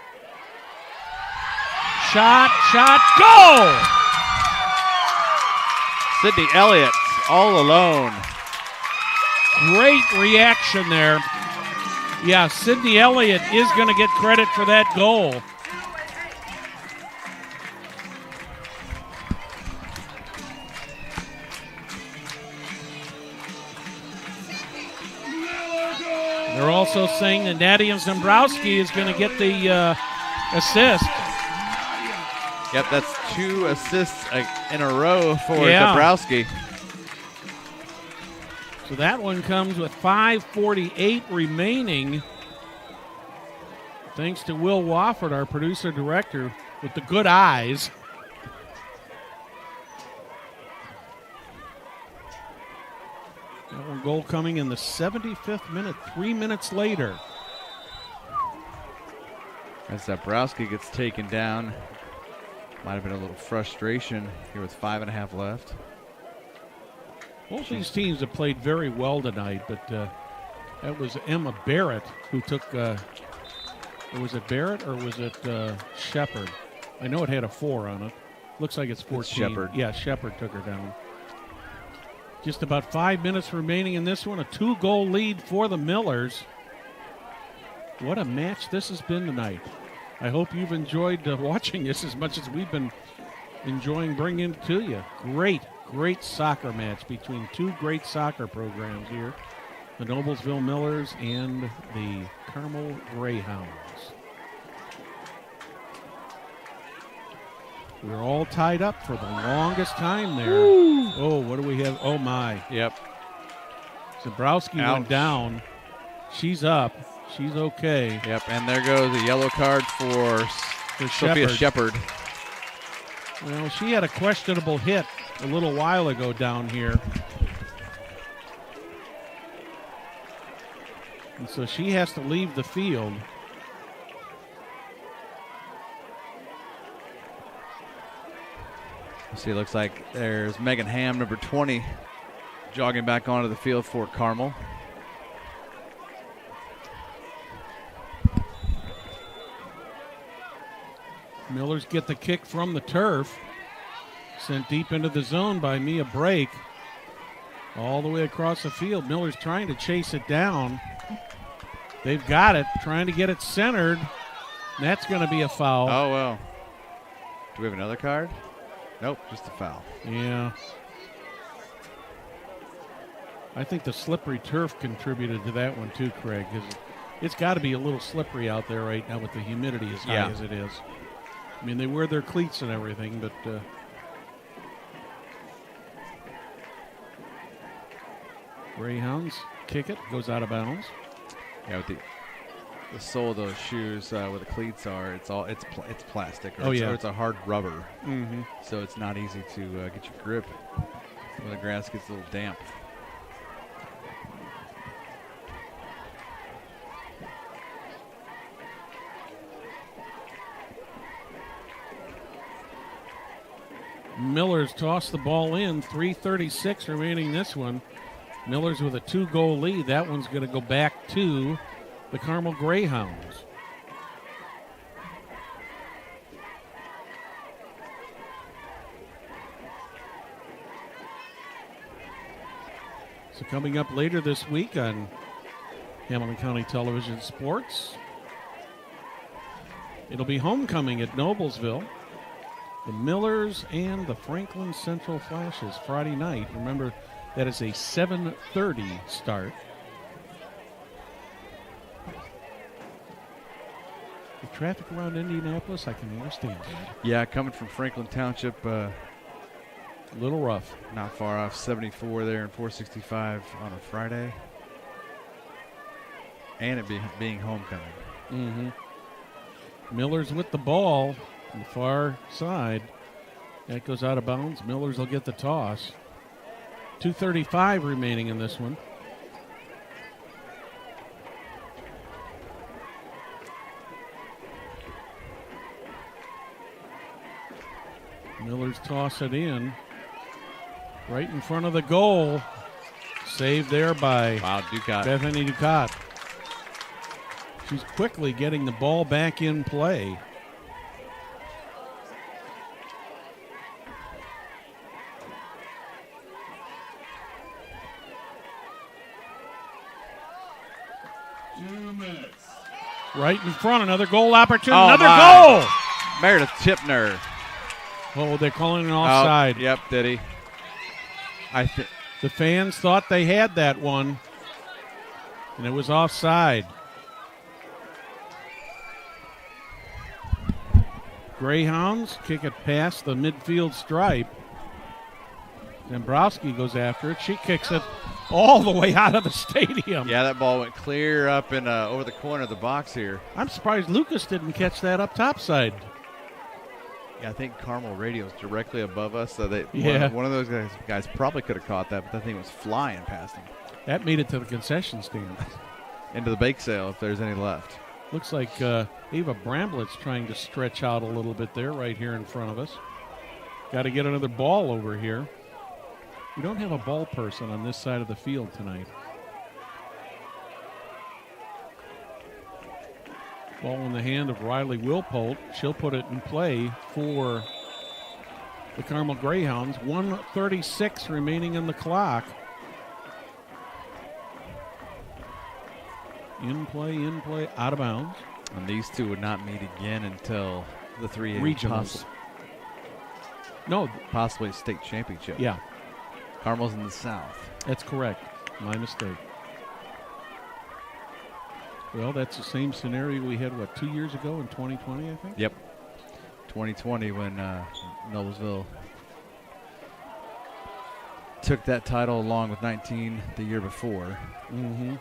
Shot, goal! Sydney Elliott all alone. Great reaction there. Yeah, Sydney Elliott is going to get credit for that goal. They're also saying that Nadia Zembrowski is going to get the assist. Yep, that's 2 assists in a row for Yeah. Dabrowski. So that one comes with 5:48 remaining. Thanks to Will Wofford, our producer-director, with the good eyes. That one goal coming in the 75th minute, 3 minutes later. As Dabrowski gets taken down. Might have been a little frustration here with 5.5 left. Both these teams have played very well tonight, but that was Emma Barrett who took, or was it Barrett or was it Shepard? I know it had a 4 on it. Looks like it's 14. It's Shepard. Yeah, Shepard took her down. Just about 5 minutes remaining in this one. A 2-goal lead for the Millers. What a match this has been tonight. I hope you've enjoyed watching this as much as we've been enjoying bringing it to you. Great soccer match between 2 great soccer programs here. The Noblesville Millers and the Carmel Greyhounds. We're all tied up for the longest time there. Woo. Oh, what do we have? Oh, my. Yep. Zabrowski went down. She's up. She's okay. Yep, and there goes a yellow card for Sophia Shepard. Well, she had a questionable hit a little while ago down here. And so she has to leave the field. See, it looks like there's Megan Ham, number 20, jogging back onto the field for Carmel. Millers get the kick from the turf. Sent deep into the zone by Mia Brake. All the way across the field. Millers trying to chase it down. They've got it, trying to get it centered. And that's going to be a foul. Oh, well. Do we have another card? Nope, just a foul. Yeah. I think the slippery turf contributed to that one too, Craig. It's got to be a little slippery out there right now with the humidity as high as it is. I mean, they wear their cleats and everything, but Greyhounds kick it, goes out of bounds. Yeah, with the sole of those shoes where the cleats are, it's plastic. Or or it's a hard rubber. Mm-hmm. So it's not easy to get your grip when the grass gets a little damp. Millers toss the ball in. 3:36 remaining this one. Millers with a 2-goal lead. That one's going to go back to the Carmel Greyhounds. So coming up later this week on Hamilton County Television Sports, it'll be homecoming at Noblesville. The Millers and the Franklin Central Flashes Friday night. Remember, that is a 7:30 start. The traffic around Indianapolis, I can understand that. Yeah, coming from Franklin Township. A little rough. Not far off 74 there and 465 on a Friday. And it being homecoming. Mm-hmm. Millers with the ball on the far side. That goes out of bounds. Millers will get the toss. 2:35 remaining in this one. Millers toss it in. Right in front of the goal. Saved there by Ducat. Bethany Ducat. She's quickly getting the ball back in play. Right in front, another goal opportunity. Oh, another my. goal! Meredith Tipner. Oh, they're calling an offside. Yep, did he? The fans thought they had that one, and it was offside. Greyhounds kick it past the midfield stripe. Dombrowski goes after it. She kicks it all the way out of the stadium. Yeah, that ball went clear up and over the corner of the box here. I'm surprised Lucas didn't catch that up topside. Yeah, I think Carmel Radio is directly above us, so that Yeah. one of those guys probably could have caught that, but that thing was flying past him. That made it to the concession stand. Into the bake sale, if there's any left. Looks like Ava Bramblett's trying to stretch out a little bit there, right here in front of us. Got to get another ball over here. We don't have a ball person on this side of the field tonight. Ball in the hand of Riley Wilpolt. She'll put it in play for the Carmel Greyhounds. 1:36 remaining in the clock. In play, out of bounds. And these two would not meet again until the 3A regionals. No, possibly state championship. Yeah. Carmel's in the south. That's correct. My mistake. Well, that's the same scenario we had, 2 years ago in 2020, I think? Yep. 2020 when Noblesville took that title along with 19 the year before. Mm-hmm.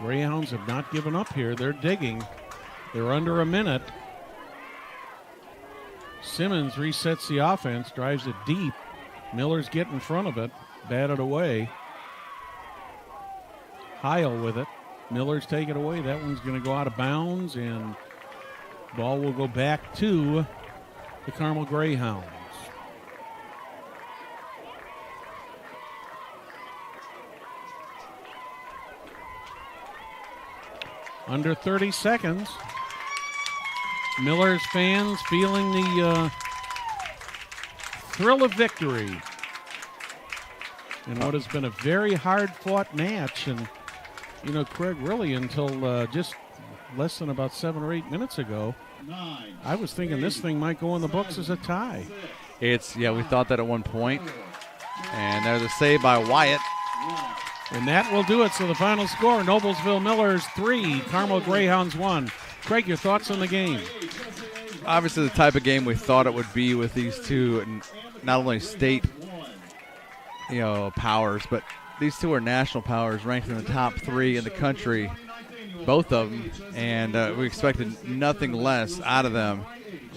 Greyhounds have not given up here. They're digging. They're under a minute. Simmons resets the offense, drives it deep. Miller's get in front of it, batted away. Heil with it. Miller's take it away. That one's going to go out of bounds, and ball will go back to the Carmel Greyhounds. Under 30 seconds. Miller's fans feeling the thrill of victory in what has been a very hard-fought match. And, you know, Craig, really until just less than about 7 or 8 minutes ago, I was thinking this thing might go in the books as a tie. We thought that at one point. And there's a save by Wyatt. And that will do it. So the final score, Noblesville Millers 3, Carmel Greyhounds 1. Craig, your thoughts on the game? Obviously the type of game we thought it would be with these two, not only state powers, but these two are national powers ranked in the top 3 in the country, both of them, and we expected nothing less out of them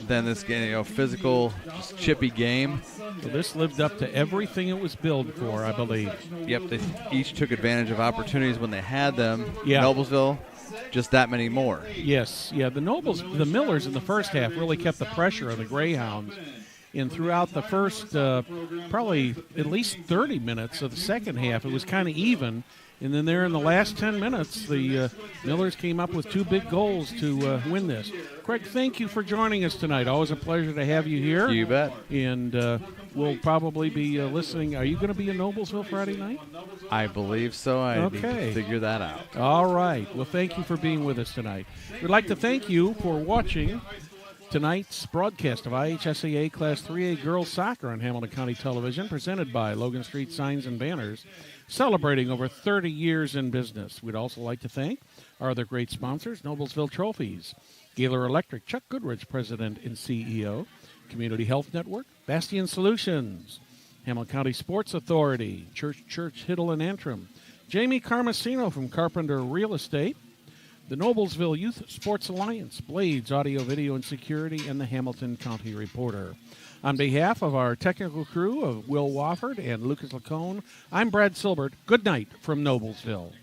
than this game, physical, just chippy game. So this lived up to everything it was billed for, I believe. Yep, they each took advantage of opportunities when they had them. Yeah. Noblesville, just that many more. Yes, yeah. The Millers in the first half really kept the pressure on the Greyhounds. And throughout the first probably at least 30 minutes of the second half, it was kind of even. And then there in the last 10 minutes, the Millers came up with 2 big goals to win this. Craig, thank you for joining us tonight. Always a pleasure to have you here. You bet. And we'll probably be listening. Are you going to be in Noblesville Friday night? I believe so. I need to figure that out. All right. Well, thank you for being with us tonight. We'd like to thank you for watching tonight's broadcast of IHSAA Class 3A Girls Soccer on Hamilton County Television, presented by Logan Street Signs and Banners, celebrating over 30 years in business. We'd also like to thank our other great sponsors, Noblesville Trophies, Gaylor Electric, Chuck Goodrich, President and CEO, Community Health Network, Bastion Solutions, Hamilton County Sports Authority, Church, Hiddle, and Antrim, Jamie Carmesino from Carpenter Real Estate, the Noblesville Youth Sports Alliance, Blades Audio, Video, and Security, and the Hamilton County Reporter. On behalf of our technical crew of Will Wofford and Lucas Lacone, I'm Brad Silbert. Good night from Noblesville.